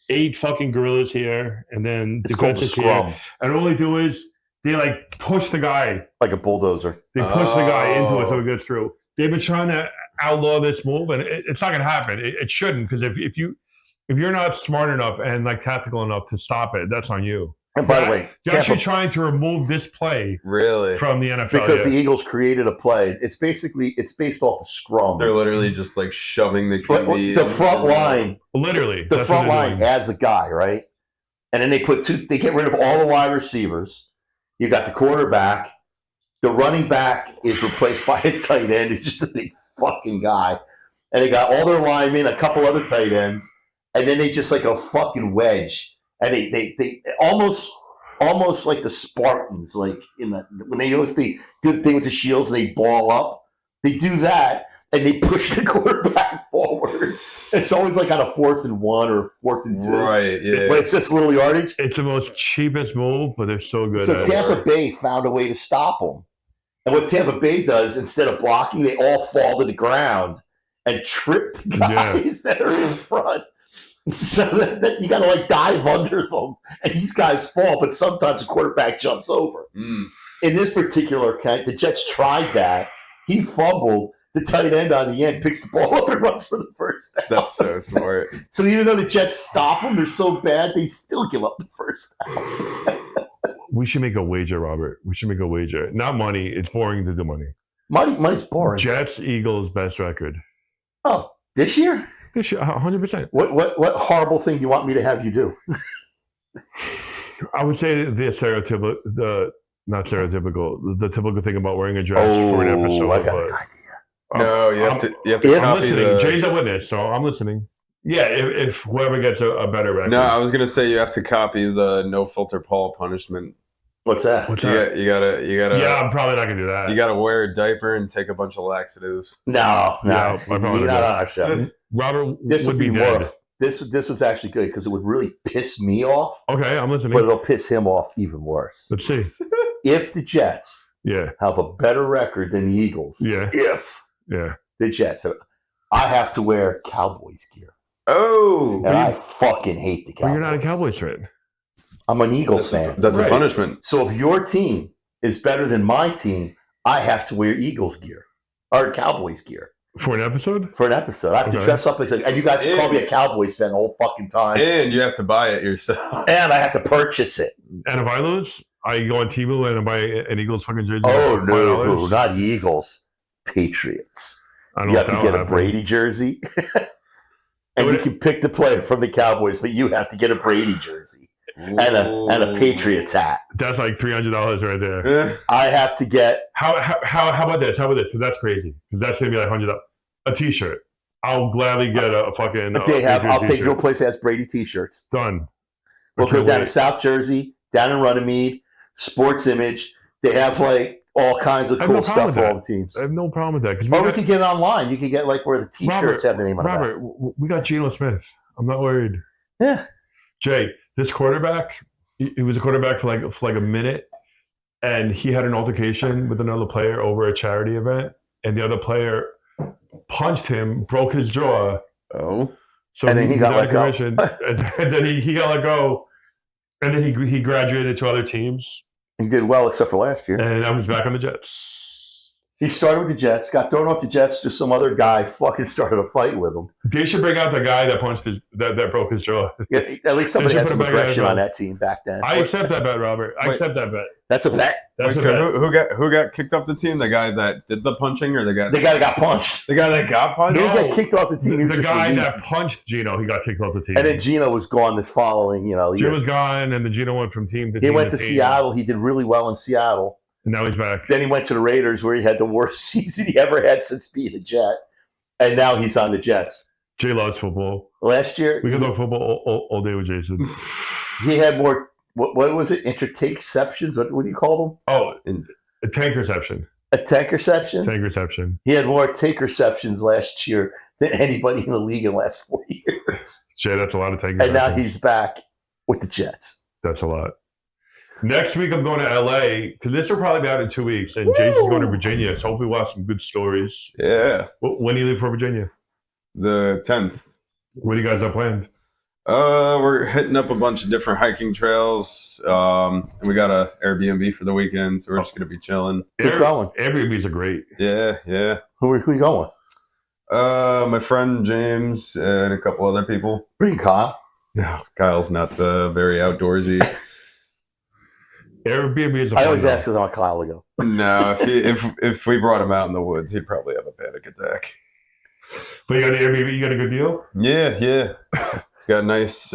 S3: 8 fucking gorillas here, and then defenses here. And all they do is they like push the guy
S4: like a bulldozer.
S3: They push the guy into it so it gets through. They've been trying to outlaw this move, and it's not going to happen. It shouldn't, because if you're not smart enough and like tactical enough to stop it, that's on you.
S4: And by the way,
S3: you're actually trying to remove this play from the NFL
S4: because the Eagles created a play. It's based off a scrum.
S2: They're literally just like shoving the QB.
S4: The front line,
S3: literally,
S4: the front line adds a guy, right? And then they get rid of all the wide receivers. You got the quarterback. The running back is replaced by a tight end. It's just a big fucking guy. And they got all their linemen, a couple other tight ends, and then they just like a fucking wedge. And they almost like the Spartans, like when they do the thing with the shields, they ball up. They do that, and they push the quarterback forward. It's always like on a 4th and 1 or 4th and 2.
S2: Right, yeah.
S4: But it's just little yardage.
S3: It's the most cheapest move, but they're so good
S4: at it. So Tampa Bay found a way to stop them. And what Tampa Bay does, instead of blocking, they all fall to the ground and trip the guys that are in front. So that you got to like dive under them, and these guys fall. But sometimes the quarterback jumps over. in this particular case, the Jets tried that. He fumbled. The tight end on the end picks the ball up and runs for the first down.
S2: That's so smart.
S4: So even though the Jets stop them, they're so bad, they still give up the first down.
S3: We should make a wager, Robert. We should make a wager. Not money. It's boring to do money.
S4: Money's boring.
S3: Jets, Eagles, best record.
S4: Oh, this year?
S3: This year, 100%.
S4: What horrible thing do you want me to have you do?
S3: I would say the typical thing about wearing a dress for an episode.
S4: I got an idea.
S2: No, you have to
S3: I'm
S2: copy
S3: listening. Jay's a witness, so I'm listening. Yeah, if whoever gets a better record.
S2: No, I was gonna say you have to copy the no filter Paul punishment.
S4: What's that?
S2: You gotta.
S3: Yeah, I'm probably not gonna do that.
S2: You gotta wear a diaper and take a bunch of laxatives.
S4: No,
S3: Yeah,
S4: you're not on our show.
S3: Robert
S4: This
S3: would be
S4: more.
S3: dead.
S4: This was actually good because it would really piss me off,
S3: Okay, I'm listening.
S4: but it'll piss him off even worse.
S3: Let's see.
S4: If the Jets
S3: Yeah,
S4: have a better record than the Eagles,
S3: yeah,
S4: the Jets, I have to wear Cowboys gear.
S2: Oh,
S4: And I fucking hate the
S3: but
S4: Cowboys.
S3: you're not a Cowboys fan.
S4: I'm an Eagles fan.
S2: that's
S3: Right.
S2: a punishment.
S4: So if your team is better than my team, I have to wear Eagles gear or Cowboys gear
S3: For an episode?
S4: for an episode. I have to
S3: Okay.
S4: dress up and you guys can call me a Cowboys fan the whole fucking time.
S2: And you have to buy it yourself.
S4: And I have to purchase it.
S3: And if I lose, I go on Temu and I buy an Eagles fucking jersey.
S4: Oh,
S3: for
S4: no,
S3: $5.
S4: not Eagles. Patriots.
S3: I don't
S4: You
S3: know
S4: have
S3: if
S4: to
S3: that
S4: get
S3: will
S4: a
S3: happen.
S4: Brady jersey. And you can pick the player from the Cowboys, but you have to get a Brady jersey and a Patriots hat.
S3: That's like $300 right there.
S4: I have to get
S3: How about this? How about this? 'Cause that's crazy. Because that's gonna be like $100. A T-shirt. I'll gladly get a fucking.
S4: I'll take you to a
S3: t-shirt.
S4: place that has Brady t-shirts.
S3: Done.
S4: We'll
S3: Okay,
S4: go down to
S3: wait.
S4: South Jersey, down in Runnymede, Sports Image. They have like all kinds of
S3: I have
S4: cool
S3: no problem
S4: stuff for
S3: with
S4: all the teams.
S3: I have no problem with that. Because
S4: Or we could get it online. You could get like where the t-shirts have the name on it.
S3: Robert, we got Geno Smith. I'm not worried.
S4: Yeah.
S3: Jay, this quarterback, he was a quarterback for like a minute, and he had an altercation with another player over a charity event, and the other player punched him, broke his jaw.
S2: Oh.
S3: So
S4: And then he got
S3: out of
S4: let go.
S3: commission, and then he got let go, and then he graduated to other teams,
S4: He did well except for last year.
S3: and now he's back on the Jets.
S4: He started with the Jets, got thrown off the Jets to some other guy, fucking started a fight with him.
S3: They should bring out the guy that punched that broke his jaw.
S4: Yeah, at least somebody
S3: should
S4: had
S3: put
S4: some
S3: him back in
S4: aggression
S3: the
S4: on that team back then.
S3: I accept that bet, Robert. I
S2: Wait.
S3: accept that bet.
S4: That's a bet.
S3: That's
S2: Wait,
S3: a
S2: so
S3: bet.
S2: who got kicked off the team? The guy that did the punching, or the guy
S4: The guy that got punched.
S2: that got
S4: He
S2: punched?
S4: didn't get kicked off the team. He was
S3: The
S4: just
S3: guy
S4: released.
S3: that punched Geno, he got kicked off the team.
S4: And then Geno was gone this following, year.
S3: Geno was gone, and then Geno went from team to team.
S4: He went to
S3: team.
S4: Seattle. He did really well in Seattle.
S3: And now he's back.
S4: Then he went to the Raiders, where he had the worst season he ever had since being a Jet. And now he's on the Jets.
S3: Jay loves football.
S4: Last year,
S3: We can talk football all day with Jason.
S4: he had more. What was it? Interceptions? What do you call them?
S3: Oh, a tank reception.
S4: A tank reception.
S3: Tank reception.
S4: He had more take receptions last year than anybody in the league in the last 4 years.
S3: Jay, that's a lot of tank
S4: And
S3: receptions.
S4: now he's back with the Jets.
S3: That's a lot. Next week, I'm going to LA because this will probably be out in 2 weeks. And Jason's going to Virginia. So hopefully, we'll have some good stories.
S2: Yeah,
S3: When do you leave for Virginia?
S2: the 10th.
S3: What do you guys have planned?
S2: We're hitting up a bunch of different hiking trails. And we got a Airbnb for the weekend, so we're just gonna be chilling.
S4: Who's going?
S3: Airbnbs are great.
S2: Yeah.
S4: Who are you going?
S2: My friend James and a couple other people.
S4: Bring Kyle.
S2: No, Kyle's not very outdoorsy.
S3: Airbnbs are
S4: I
S3: fun,
S4: always
S3: though.
S4: ask because I want Kyle to go.
S2: No, if we brought him out in the woods, he'd probably have a panic attack.
S3: But you got an Airbnb, you got a good deal?
S2: Yeah. It's got nice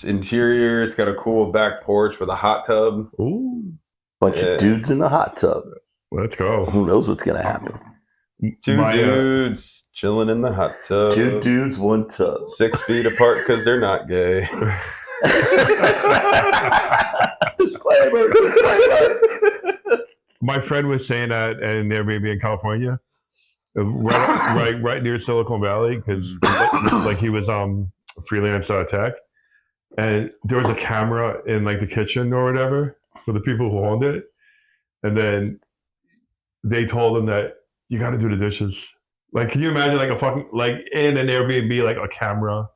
S2: interior. It's got a cool back porch with a hot tub.
S3: Ooh,
S4: Bunch
S2: Yeah.
S4: of dudes in the hot tub.
S3: let's go.
S4: Who knows what's going to happen?
S2: Two
S3: My,
S2: dudes chilling in the hot tub.
S4: 2 dudes, 1 tub.
S2: 6 feet apart because they're not gay.
S4: Disclaimer.
S3: My friend was saying that at an Airbnb in California, right near Silicon Valley, because like he was freelance tech, and there was a camera in like the kitchen or whatever for the people who owned it, and then they told him that you got to do the dishes. Like, can you imagine like a fucking like in an Airbnb like a camera?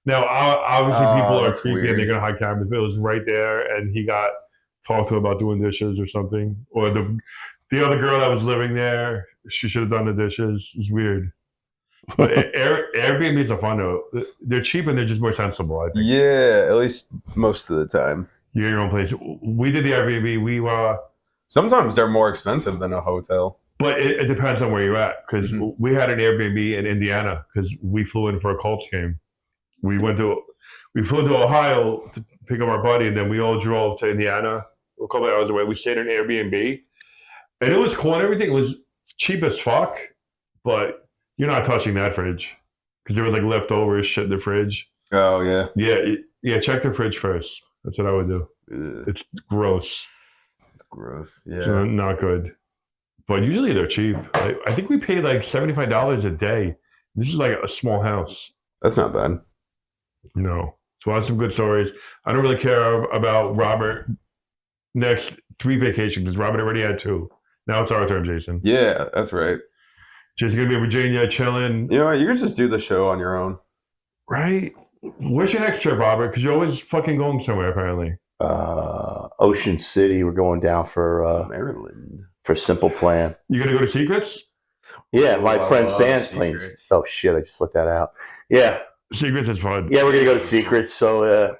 S3: Now, obviously, people are
S2: that's
S3: creepy and
S2: weird.
S3: they're gonna hide cameras, but it was right there, and he got talk to about doing dishes or something. Or the other girl that was living there, she should have done the dishes. It's weird. But Airbnbs are fun though. They're cheap and they're just more sensible, I think.
S2: Yeah, at least most of the time.
S3: You get your own place. We did the Airbnb.
S2: Sometimes they're more expensive than a hotel.
S3: But it depends on where you're at. Because we had an Airbnb in Indiana because we flew in for a Colts game. We flew to Ohio to pick up our buddy, and then we all drove to Indiana a couple of hours away. We stayed in an Airbnb, and it was cool and everything. It was cheap as fuck, but you're not touching that fridge because there was like leftovers shit in the fridge.
S2: Oh yeah,
S3: yeah. Check the fridge first. That's what I would do. It's gross.
S2: It's gross. Yeah,
S3: so not good. But usually they're cheap. I think we paid like $75 a day. This is like a small house.
S2: That's not bad.
S3: No. So I have some good stories. I don't really care about Robert next 3 vacations because Robert already had 2. Now it's our turn, Jason.
S2: Yeah, that's right.
S3: Jason's going to be in Virginia chilling.
S2: You know what? You can just do the show on your own.
S3: Right? Where's your next trip, Robert? Because you're always fucking going somewhere, apparently.
S4: Ocean City. We're going down for
S2: Maryland.
S4: For Simple Plan.
S3: You going to go to Secrets?
S4: Yeah, my friend's band's playing. Oh, shit. I just let that out. Yeah.
S3: Secrets is fun.
S4: Yeah, we're going to go to Secrets. So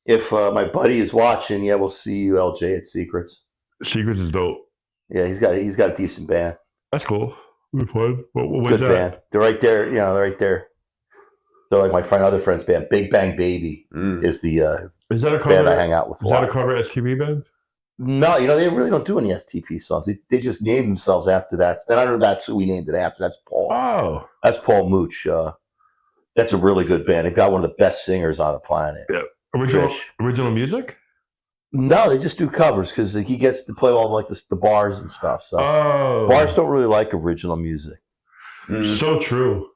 S4: if my buddy is watching, yeah, we'll see you, LJ, at Secrets.
S3: Secrets is dope.
S4: Yeah, he's got a decent band.
S3: That's cool. It'll be fun. What's
S4: Good
S3: that?
S4: band. They're right there. You know, they're right there. They're like my other friend's band. Big Bang Baby is the
S3: is that a cover,
S4: band I hang out with.
S3: Is that a cover STP band?
S4: No, you know, they really don't do any STP songs. They just named themselves after that. And I don't know that's who we named it after. That's Paul.
S3: Oh.
S4: That's Paul Mooch. That's a really good band. They've got one of the best singers on the planet.
S3: Yeah. Original music?
S4: No, they just do covers because he gets to play all like the bars and stuff. So bars don't really like original music.
S3: So true.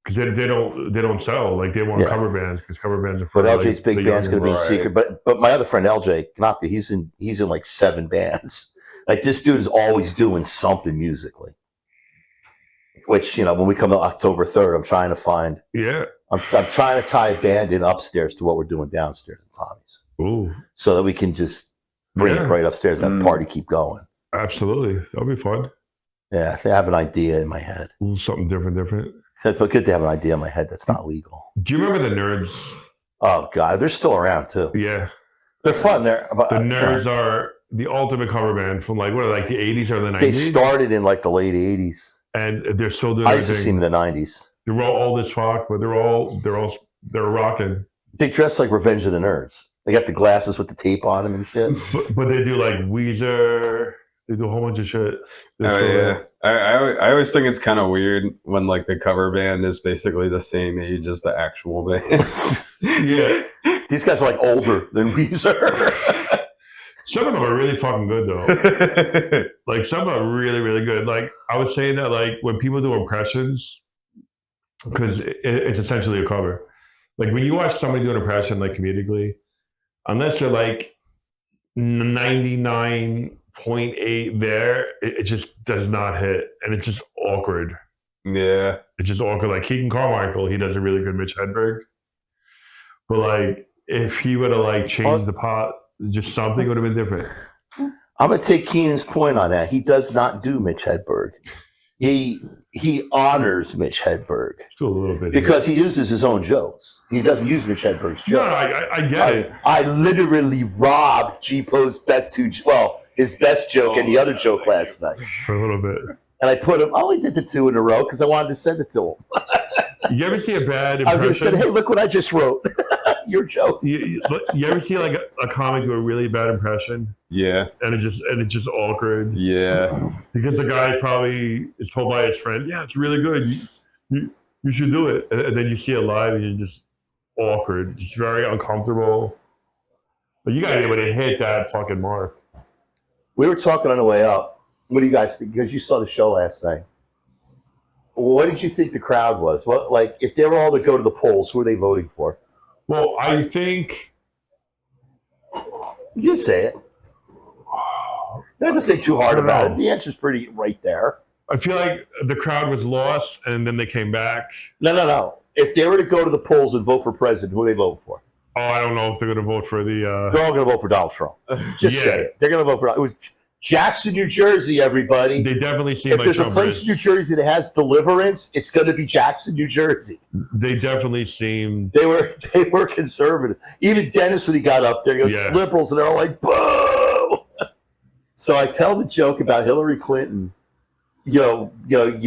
S3: Because they don't sell, like they want cover bands because cover bands are.
S4: But LJ's big band's going to be in Secret. But my other friend LJ Knopka, he's in like 7 bands. Like this dude is always doing something musically. Which, you know, when we come to October 3rd, I'm trying to find.
S3: Yeah.
S4: I'm trying to tie a band in upstairs to what we're doing downstairs at Tommy's.
S3: Ooh. So
S4: that we can just bring it right upstairs and have the party keep going.
S3: Absolutely, that'll be fun.
S4: Yeah, I think I have an idea in my head.
S3: Ooh, something different.
S4: It's good to have an idea in my head that's not legal.
S3: Do you remember the Nerds?
S4: Oh God, they're still around too.
S3: Yeah,
S4: they're fun. The
S3: Nerds are the ultimate cover band from like the 80s or the 90s.
S4: They started in like the late 80s,
S3: and they're still doing.
S4: I used to see them in the 90s.
S3: They're all old as fuck, but they're rocking.
S4: They dress like Revenge of the Nerds. They got the glasses with the tape on them and shit.
S3: But they do like Weezer. They do a whole bunch of shit.
S2: Yeah. I always think it's kind of weird when like the cover band is basically the same age as the actual band.
S3: Yeah.
S4: These guys are like older than Weezer.
S3: Some of them are really fucking good though. Like some of them are really, really good. Like I was saying that like when people do impressions, because it's essentially a cover. Like when you watch somebody do an impression like comedically, unless they're like 99.8 there, it just does not hit. And it's just awkward.
S2: Yeah.
S3: It's just awkward. Like Keegan Carmichael, he does a really good Mitch Hedberg. But like if he would have like changed the pot, just something would have been different.
S4: I'm going to take Keenan's point on that. He does not do Mitch Hedberg. He honors Mitch Hedberg.
S3: Still a little bit.
S4: Because he uses his own jokes. He doesn't use Mitch Hedberg's jokes.
S3: No, I get it.
S4: I literally robbed G Powe's his best joke and the other joke last night.
S3: For a little bit.
S4: And I put him, I only did the 2 in a row because I wanted to send it to him.
S3: You ever see a bad impression?
S4: I was going to say, hey, look what I just wrote. Your jokes.
S3: You ever see like a comic do a really bad impression?
S2: Yeah.
S3: And it's just awkward.
S2: Yeah.
S3: Because the guy probably is told by his friend, yeah, it's really good. You should do it. And then you see it live and you're just awkward. Just very uncomfortable. But you got to be able to hit that fucking mark.
S4: We were talking on the way up. What do you guys think? Because you saw the show last night. What did you think the crowd was? What, like, if they were all to go to the polls, who are they voting for?
S3: Well, I think...
S4: You say it. You don't have to think too hard about it. The answer's pretty right there.
S3: I feel like the crowd was lost, and then they came back.
S4: No. If they were to go to the polls and vote for president, who would they vote for?
S3: Oh, I don't know if they're going to vote for the.
S4: They're all going to vote for Donald Trump. Just say it. They're going to vote for. It was Jackson, New Jersey. Everybody.
S3: They definitely seem
S4: if
S3: like
S4: there's
S3: Trump
S4: a place in New Jersey that has deliverance, it's going to be Jackson, New Jersey.
S3: They definitely seem.
S4: They were conservative. Even Dennis, when he got up there, he goes liberals, and they're all like, "Boo!" So I tell the joke about Hillary Clinton. You go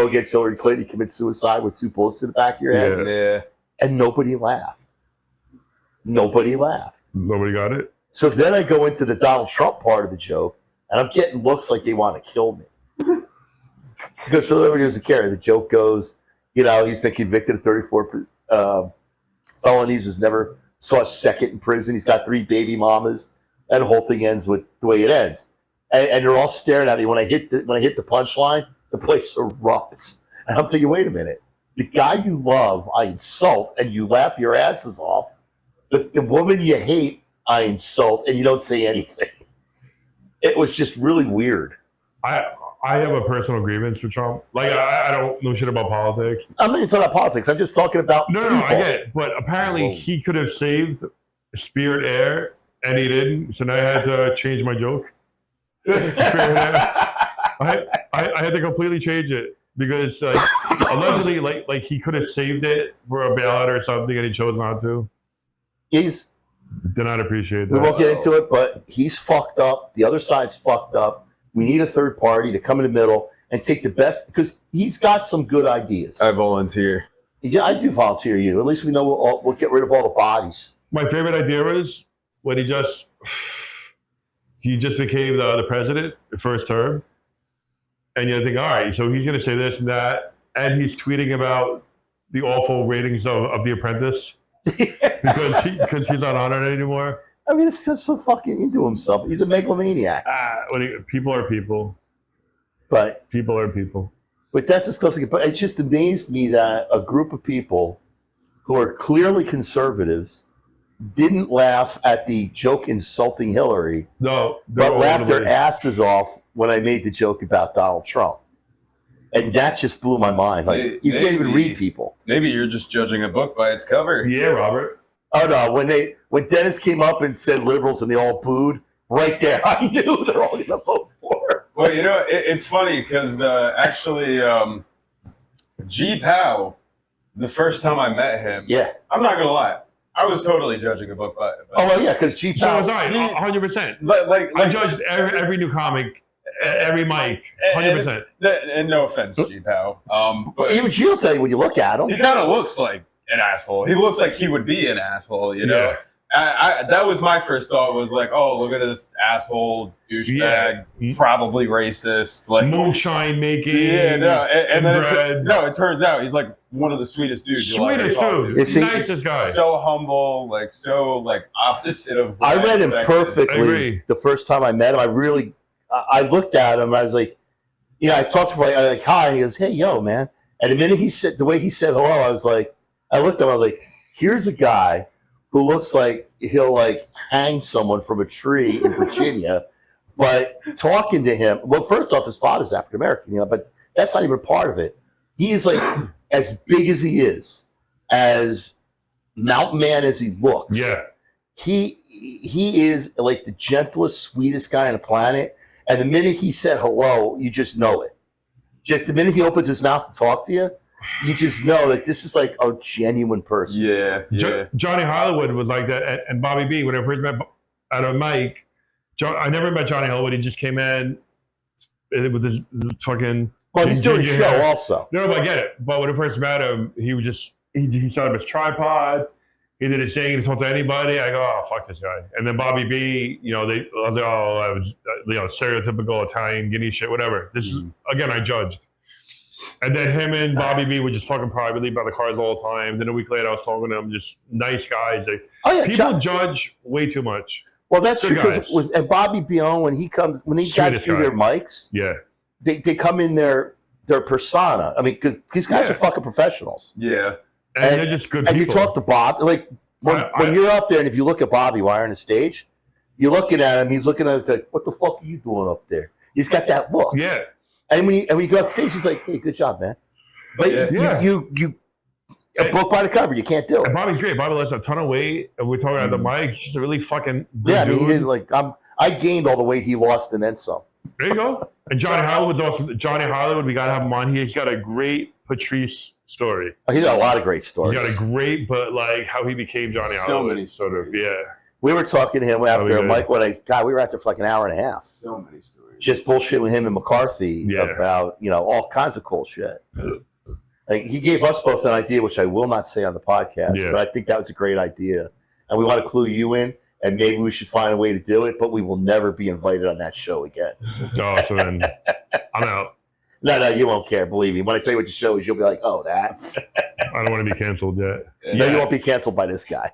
S4: against Hillary Clinton, you commit suicide with 2 bullets in the back of your head.
S2: Yeah.
S4: And nobody laughed. Nobody laughed.
S3: Nobody got it?
S4: So then I go into the Donald Trump part of the joke, and I'm getting looks like they want to kill me. Because for everybody who doesn't care, the joke goes, he's been convicted of 34 felonies, has never saw a second in prison. He's got 3 baby mamas, and the whole thing ends with the way it ends. And they're all staring at me. When I hit the punchline, the place erupts. And I'm thinking, wait a minute. The guy you love, I insult, and you laugh your asses off. But the woman you hate, I insult, and you don't say anything. It was just really weird.
S3: I have a personal grievance with Trump. Like, I don't know shit about politics.
S4: I'm not even talking about politics. I'm just talking about
S3: No, I get it. But apparently he could have saved Spirit Air, and he didn't. So now I had to change my joke. I had to completely change it because allegedly like he could have saved it for a bailout or something, and he chose not to.
S4: Did
S3: not appreciate that.
S4: We won't get into it, but he's fucked up. The other side's fucked up. We need a third party to come in the middle and take the best, because he's got some good ideas.
S2: I volunteer.
S4: Yeah, I do volunteer you. At least we know we'll get rid of all the bodies.
S3: My favorite idea was when he just became the president, the first term. And you think, all right, so he's going to say this and that. And he's tweeting about the awful ratings of The Apprentice because he's not on it anymore.
S4: I mean, it's just so fucking into himself. He's a megalomaniac.
S3: People are people.
S4: But
S3: people are people.
S4: But that's as close as it. But it just amazed me that a group of people who are clearly conservatives didn't laugh at the joke insulting Hillary, but laughed their asses off when I made the joke about Donald Trump. And that just blew my mind. Like, you can't even read people.
S2: Maybe you're just judging a book by its cover.
S3: Yeah, Robert.
S4: Oh no! When Dennis came up and said liberals and they all booed, right there, I knew they're all going to vote for.
S2: Well, it's funny because actually, G Powe, the first time I met him, I'm not gonna lie, I was totally judging a book by
S4: oh well, yeah, because G Powe,
S3: so was I, 100%. Like I judged every new comic. Every mic, 100%.
S2: And no offense, G Powe.
S4: But even G will tell you when you look at him.
S2: He kind of looks like an asshole. He looks like he would be an asshole, you know? Yeah. That was my first thought, was like, oh, look at this asshole, douchebag, probably racist. Like
S3: moonshine making.
S2: Yeah, no. And then it turns out he's like one of the sweetest dudes.
S3: Sweetest dude. He's the nicest guy.
S2: So humble, so opposite of what
S4: I read him perfectly the first time I met him. I looked at him and I was like, I talked to him like hi, and he goes, hey, yo, man. And the minute the way he said hello, I looked at him, I was like, here's a guy who looks like he'll hang someone from a tree in Virginia, but talking to him, well, first off, his father's African American, but that's not even part of it. He's as big as he is, as mountain man as he looks.
S3: Yeah.
S4: He is like the gentlest, sweetest guy on the planet. And the minute he said hello, you just know it. Just the minute he opens his mouth to talk to you, you just know that this is like a genuine person.
S2: Yeah.
S3: Johnny Hollywood was like that, and Bobby B. When I first met at a mic, I never met Johnny Hollywood. He just came in with his fucking.
S4: Well, he's doing a show also.
S3: No, but I get it. But when I first met him, he set up his tripod. He did his thing. He talked to anybody. I go, oh, fuck this guy. And then Bobby B, I was stereotypical Italian, guinea shit, whatever. This is, again, I judged. And then him and Bobby B were just talking privately about the cars all the time. Then a week later, I was talking to them, just nice guys. People judge way too much.
S4: Well, that's true. And Bobby B, when he guys do their mics, they come in their persona. I mean, because these guys are fucking professionals.
S2: Yeah.
S3: And they're just good people.
S4: And you talk to Bob, when you're up there, and if you look at Bobby while you're on the stage, you're looking at him, he's looking at like, what the fuck are you doing up there? He's got that look.
S3: Yeah.
S4: And when you go on stage, he's like, hey, good job, man. But A book by the cover. You can't do it.
S3: And Bobby's great. Bobby lost a ton of weight. And we're talking about the mic. He's just a really fucking good
S4: Yeah, I mean,
S3: dude.
S4: he did, like I gained all the weight he lost and then some.
S3: There you go. And Johnny Hollywood's awesome. Johnny Hollywood, we got to have him on. He's got a great Patrice story.
S4: Oh, he's got a lot of great stories.
S3: He's got a great, but like how he became Johnny Hollywood.
S2: many
S3: sort of, yeah.
S4: We were talking to him after
S3: good.
S4: Mike. We were out there for like an hour and a half.
S2: So many stories.
S4: Just bullshit with him and McCarthy
S3: Yeah.
S4: about all kinds of cool shit. Like he gave us both an idea, which I will not say on the podcast,
S3: Yeah.
S4: but I think that was a great idea, and we want to clue you in. And maybe we should find a way to do it, but we will never be invited on that show again.
S3: Oh, so then I'm out.
S4: No, you won't care. Believe me. When I tell you what the show is, you'll be like, "Oh, that."
S3: I don't want to be canceled yet.
S4: No, you won't be canceled by this guy.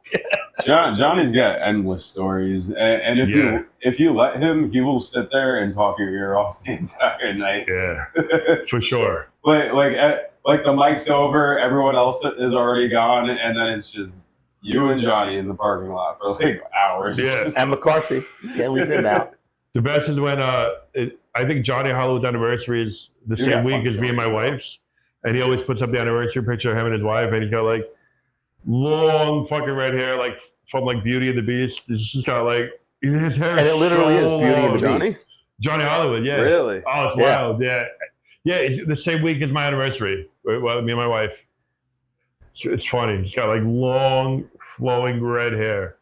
S2: Johnny's got endless stories, and if you let him, he will sit there and talk your ear off the entire night.
S3: Yeah, for sure.
S2: But like the mic's over, everyone else is already gone, and then it's just you and Johnny in the parking lot for like hours.
S3: Yeah.
S4: And McCarthy, can't leave him out.
S3: The best is when I think Johnny Hollywood's anniversary is the same week as me and my wife's, and he always puts up the anniversary picture of him and his wife, and he's got like long fucking red hair, like from like Beauty and the Beast. He's just got like his hair,
S4: And it literally is Beauty and the
S3: long.
S4: Beast.
S3: Johnny Hollywood, yeah.
S2: Really?
S3: Oh, it's wild, yeah. Yeah, it's the same week as my anniversary. Well, me and my wife. It's funny. He's got like long, flowing red hair.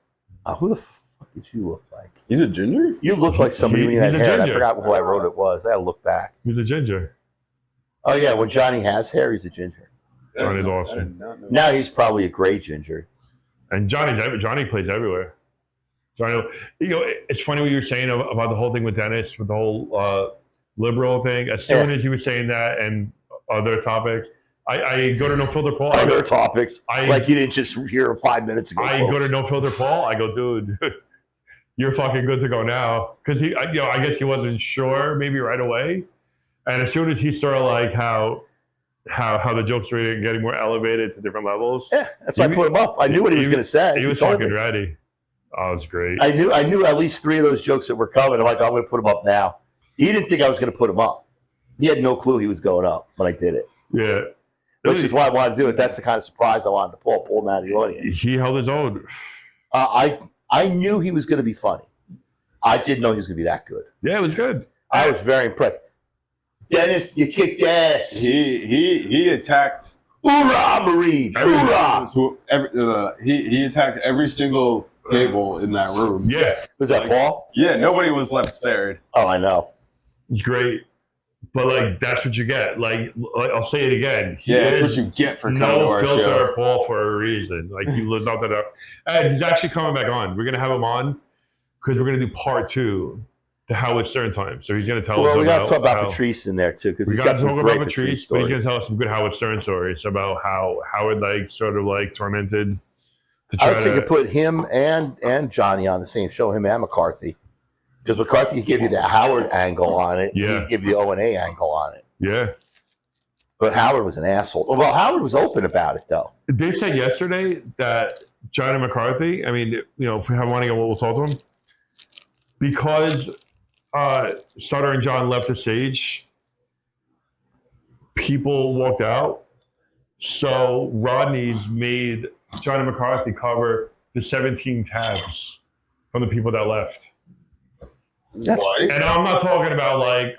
S4: Who the fuck did you look like?
S2: He's a ginger?
S4: You look like somebody when you had
S3: He's a
S4: hair. And I
S3: ginger.
S4: forgot who I wrote it was. I gotta look back.
S3: He's a ginger.
S4: Oh yeah, when Johnny has hair, he's a ginger.
S3: Johnny's awesome.
S4: Now he's probably a gray ginger.
S3: And Johnny plays everywhere. Johnny, it's funny what you were saying about the whole thing with Dennis, with the whole liberal thing. As soon as you were saying that and other topics, I go to No Filter Paul.
S4: Other topics, like you didn't just hear 5 minutes ago.
S3: I go to No Filter Paul. I go, dude, you're fucking good to go now, because I guess he wasn't sure maybe right away, and as soon as he saw like how the jokes were getting more elevated to different levels,
S4: Yeah, that's why I put him up. I knew what he was going to say.
S3: He was fucking ready. Oh, it was great.
S4: I knew at least 3 of those jokes that were coming. I'm like, I'm going to put him up now. He didn't think I was going to put him up. He had no clue he was going up when I did it.
S3: Yeah.
S4: Which is why I wanted to do it. That's the kind of surprise I wanted to pull him out of the audience.
S3: He held his own.
S4: I knew he was going to be funny. I didn't know he was going to be that good.
S3: Yeah, it was good.
S4: I was very impressed. Dennis, you kicked ass.
S2: He attacked.
S4: Hoorah, Marine! Hoorah!
S2: He attacked every single table in that room.
S3: Yeah.
S4: Was that Paul?
S2: Yeah, nobody was left spared.
S4: Oh, I know.
S3: It's great. But like that's what you get. Like I'll say it again.
S2: That's what you get for coming to our
S3: filter
S2: show.
S3: Paul for a reason. Like he lives up to that. And he's actually coming back on. We're gonna have him on because we're gonna do part 2 to Howard Stern time. So he's gonna tell us.
S4: Well, we got to talk about
S3: how-
S4: Patrice in there too, because
S3: We
S4: he's
S3: got
S4: got
S3: to
S4: some
S3: talk
S4: great
S3: about Patrice, but he's
S4: stories.
S3: gonna tell us some good Howard Stern stories about how Howard like sort of like tormented. To
S4: I
S3: try
S4: was thinking put him and Johnny on the same show, him and McCarthy, because McCarthy can give you the Howard angle on it.
S3: Yeah.
S4: He can give you the O&A angle on it.
S3: Yeah.
S4: But Howard was an asshole. Well, Howard was open about it, though.
S3: They said yesterday that Johnny McCarthy, I mean, if we have money, we'll talk to him. Because Stutter and John left the stage, people walked out. So Rodney's made Johnny McCarthy cover the 17 tabs from the people that left.
S4: That's
S3: And I'm not talking about like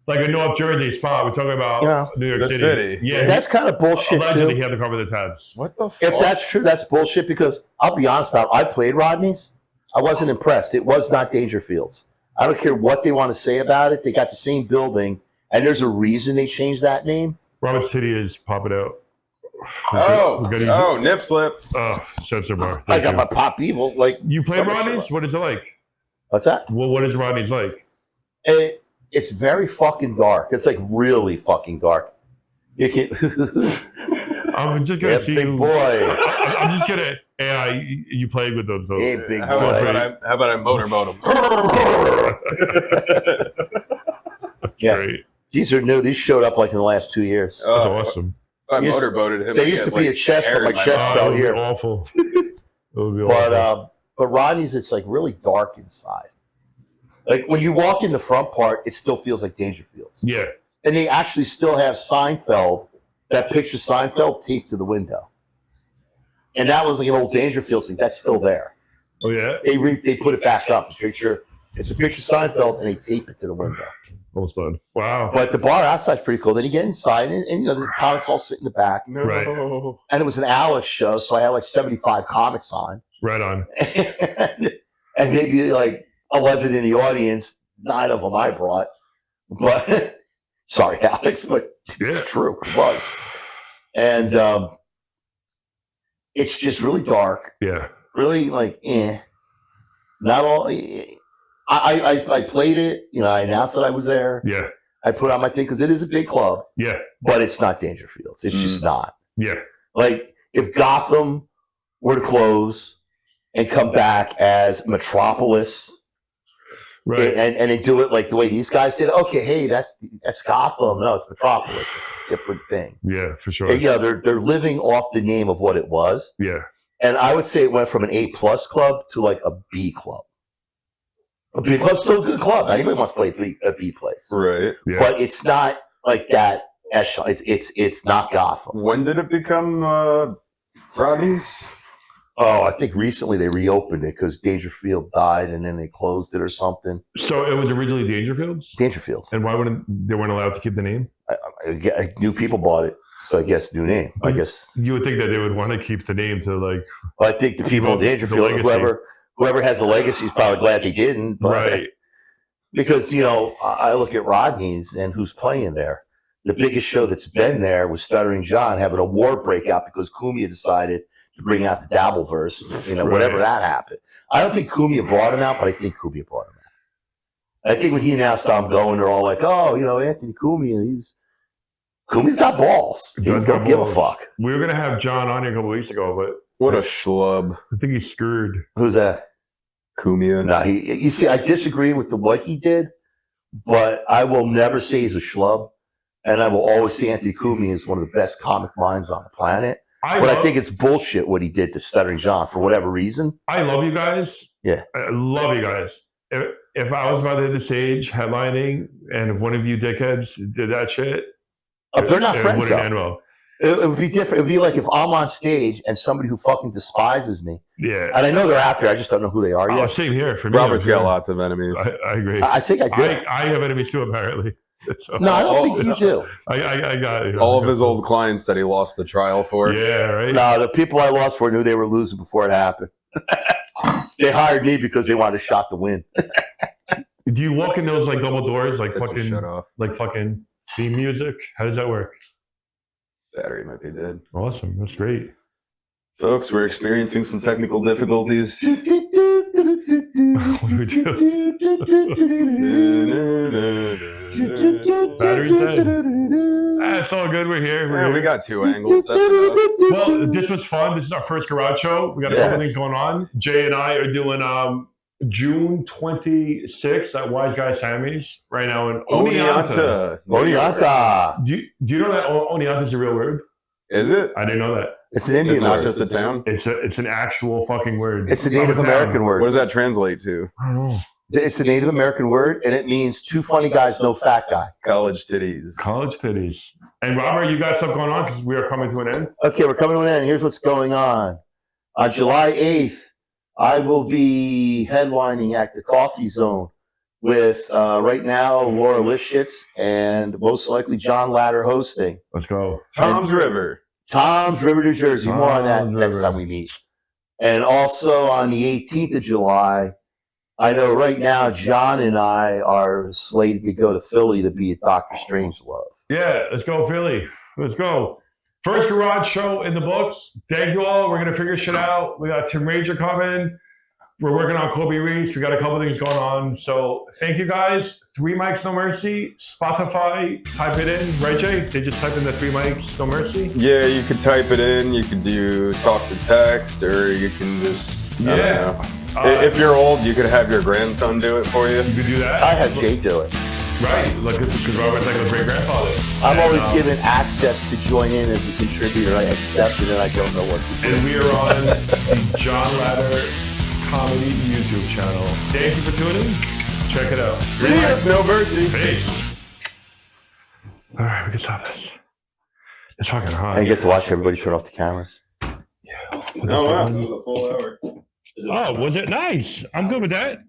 S3: a North Jersey spot. We're talking about New York
S2: the city.
S3: Yeah,
S4: that's kind of bullshit,
S3: allegedly
S4: too.
S3: he had to cover the tabs.
S2: What the fuck?
S4: If that's true, that's bullshit, because I'll be honest about it. I played Rodney's. I wasn't impressed. It was not Dangerfields. I don't care what they want to say about it. They got the same building, and there's a reason they changed that name.
S3: Robert's titty is popping out.
S2: Nip slip.
S3: Oh, sensor bar.
S4: I
S3: Thank
S4: got
S3: you.
S4: my Pop Evil. Like
S3: You play
S4: summer
S3: Rodney's?
S4: show.
S3: What is it like?
S4: What's that?
S3: Well, what is Rodney's like?
S4: It's very fucking dark. It's like really fucking dark. You can.
S3: I'm just gonna
S4: Yeah,
S3: see
S4: big
S3: you.
S4: boy.
S3: I'm just gonna AI. You played with those.
S4: Hey, big
S2: How
S4: boy.
S2: about I motorboat him?
S4: Yeah.
S3: Great.
S4: These are new. These showed up like in the last 2 years.
S3: That's awesome.
S2: If I
S4: Used-
S2: motorboated him.
S4: There
S2: I'd
S4: used to
S2: get,
S4: be
S2: like,
S4: a chest,
S2: hair
S4: but my
S2: in
S4: chest
S3: Oh, it
S4: fell
S3: would be
S4: here.
S3: awful. It would be awful.
S4: But Rodney's, it's like really dark inside. Like when you walk in the front part, it still feels like Dangerfields.
S3: Yeah.
S4: And they actually still have Seinfeld, that picture Seinfeld taped to the window. And that was like an old Dangerfield thing. That's still there.
S3: Oh yeah.
S4: They put it back up. It's a picture of Seinfeld, and they tape it to the window.
S3: Almost done. Wow.
S4: But the bar outside's pretty cool. Then you get inside, and the comics all sit in the back.
S2: No.
S3: Right.
S4: And it was an Alex show, so I had like 75 comics on.
S3: Right on.
S4: And maybe like 11 in the audience. 9 of them I brought. But sorry, Alex, but it's true. It was. And it's just really dark.
S3: Yeah.
S4: Really like, not all. I played it. I announced that I was there.
S3: Yeah.
S4: I put on my thing because it is a big club.
S3: Yeah.
S4: But it's not Dangerfields. It's just not.
S3: Yeah.
S4: Like if Gotham were to close and come back as Metropolis,
S3: right,
S4: and they do it like the way these guys did. Okay, hey, that's Gotham. No, it's Metropolis. It's a different thing.
S3: Yeah, for sure.
S4: And, they're living off the name of what it was.
S3: Yeah.
S4: And I would say it went from an A+ club to like a B club. A B club's still a good club. Anybody wants to play a B place,
S2: Right.
S3: Yeah.
S4: but it's not like that. It's not Gotham.
S2: When did it become Rodney's?
S4: Oh, I think recently they reopened it because Dangerfield died, and then they closed it or something.
S3: So it was originally Dangerfields?
S4: Dangerfields.
S3: And why wouldn't they weren't allowed to keep the name?
S4: New people bought it, so I guess new name. I guess.
S3: You would think that they would want to keep the name to like.
S4: Well, I think the people in Dangerfield, whoever has the legacy, is probably glad they didn't. But,
S3: right.
S4: Because I look at Rodney's and who's playing there. The biggest show that's been there was Stuttering John having a war breakout because Cumia decided to bring out the Dabbleverse, whatever that happened. I don't think Cumia brought him out, but I think Cumia brought him out. I think when he announced I'm going, they're all like, oh, Anthony Cumia's got balls. He don't give a fuck.
S3: We were going to have John on here a couple weeks ago, but
S2: What a schlub.
S3: I think he's screwed.
S4: Who's that?
S2: Cumia.
S4: No, you see, I disagree with what he did, but I will never say he's a schlub. And I will always say Anthony Cumia is one of the best comic minds on the planet. I think it's bullshit what he did to Stuttering John for whatever reason.
S3: I love you guys.
S4: Yeah.
S3: I love you guys. If I was about to hit the stage headlining and if one of you dickheads did that shit,
S4: they're not friends, though.
S3: End well.
S4: It would be different. It would be like if I'm on stage and somebody who fucking despises me.
S3: Yeah.
S4: And I know they're out there. I just don't know who they are yet.
S3: Oh, same here. For me,
S2: Robert's got lots of enemies.
S3: I agree.
S4: I think I do.
S3: I have enemies too, apparently. So,
S4: no, I don't think you do.
S3: I got it.
S2: All of his old clients that he lost the trial for.
S3: Yeah, right?
S4: No, the people I lost for knew they were losing before it happened. They hired me because they wanted a shot to win.
S3: Do you walk in those like double doors, like
S2: That just shut off.
S3: fucking theme music? How does that work?
S2: Battery might be dead.
S3: Awesome. That's great.
S2: Folks, we're experiencing some technical difficulties.
S3: What do we do? Battery's dead. It's all good. We're here.
S2: Yeah, we got 2 angles. That's enough.
S3: Well, this was fun. This is our first garage show. We got a couple things going on. Jay and I are doing June 26th at Wise Guy Sammy's right now in Oneonta.
S4: Oneonta.
S3: Do you know that Oneonta is a real word?
S2: Is it?
S3: I didn't know that.
S4: It's an Indian
S2: It's not
S4: word.
S2: just a town?
S3: It's an actual fucking word.
S4: It's a Native American word.
S2: What does that translate to?
S3: I don't know.
S4: It's a Native American word, and it means 2 funny guys, no fat guy.
S2: College titties.
S3: College titties. And Robert, you got stuff going on because we are coming to an end.
S4: Okay, we're coming to an end. Here's what's going on. On July 8th, I will be headlining at the Coffee Zone with, right now, Laura Lishitz and most likely John Latter hosting.
S3: Let's go.
S2: Tom's River.
S4: Tom's River, New Jersey. More on that next time we meet. And also on the 18th of July, I know right now John and I are slated to go to Philly to be at Dr. Strangelove.
S3: Yeah, let's go, Philly. Let's go. First garage show in the books. Thank you all. We're going to figure shit out. We got Tim Ranger coming. We're working on Kobe Reese. We got a couple things going on. So thank you guys. 3 Mics No Mercy. Spotify. Type it in. Right, Jay? They just type in the 3 Mics No Mercy?
S2: Yeah, you could type it in. You could do talk to text, or you can just, I don't know. If you're old, you could have your grandson do it for you.
S3: You could do that.
S4: I had Jay do it.
S3: Right, because Robert's like a great-grandfather.
S4: I'm always given access to join in as a contributor. I accept it, and I don't know what to do.
S3: And we are on the John Latter Comedy YouTube channel. Thank you for tuning in. Check it out.
S2: See us, no mercy.
S3: Peace. All right, we can stop this. It's fucking hot.
S4: I get to watch everybody turn off the cameras.
S3: Yeah.
S2: Oh wow, that was a full hour.
S3: Oh, was it nice? I'm good with that.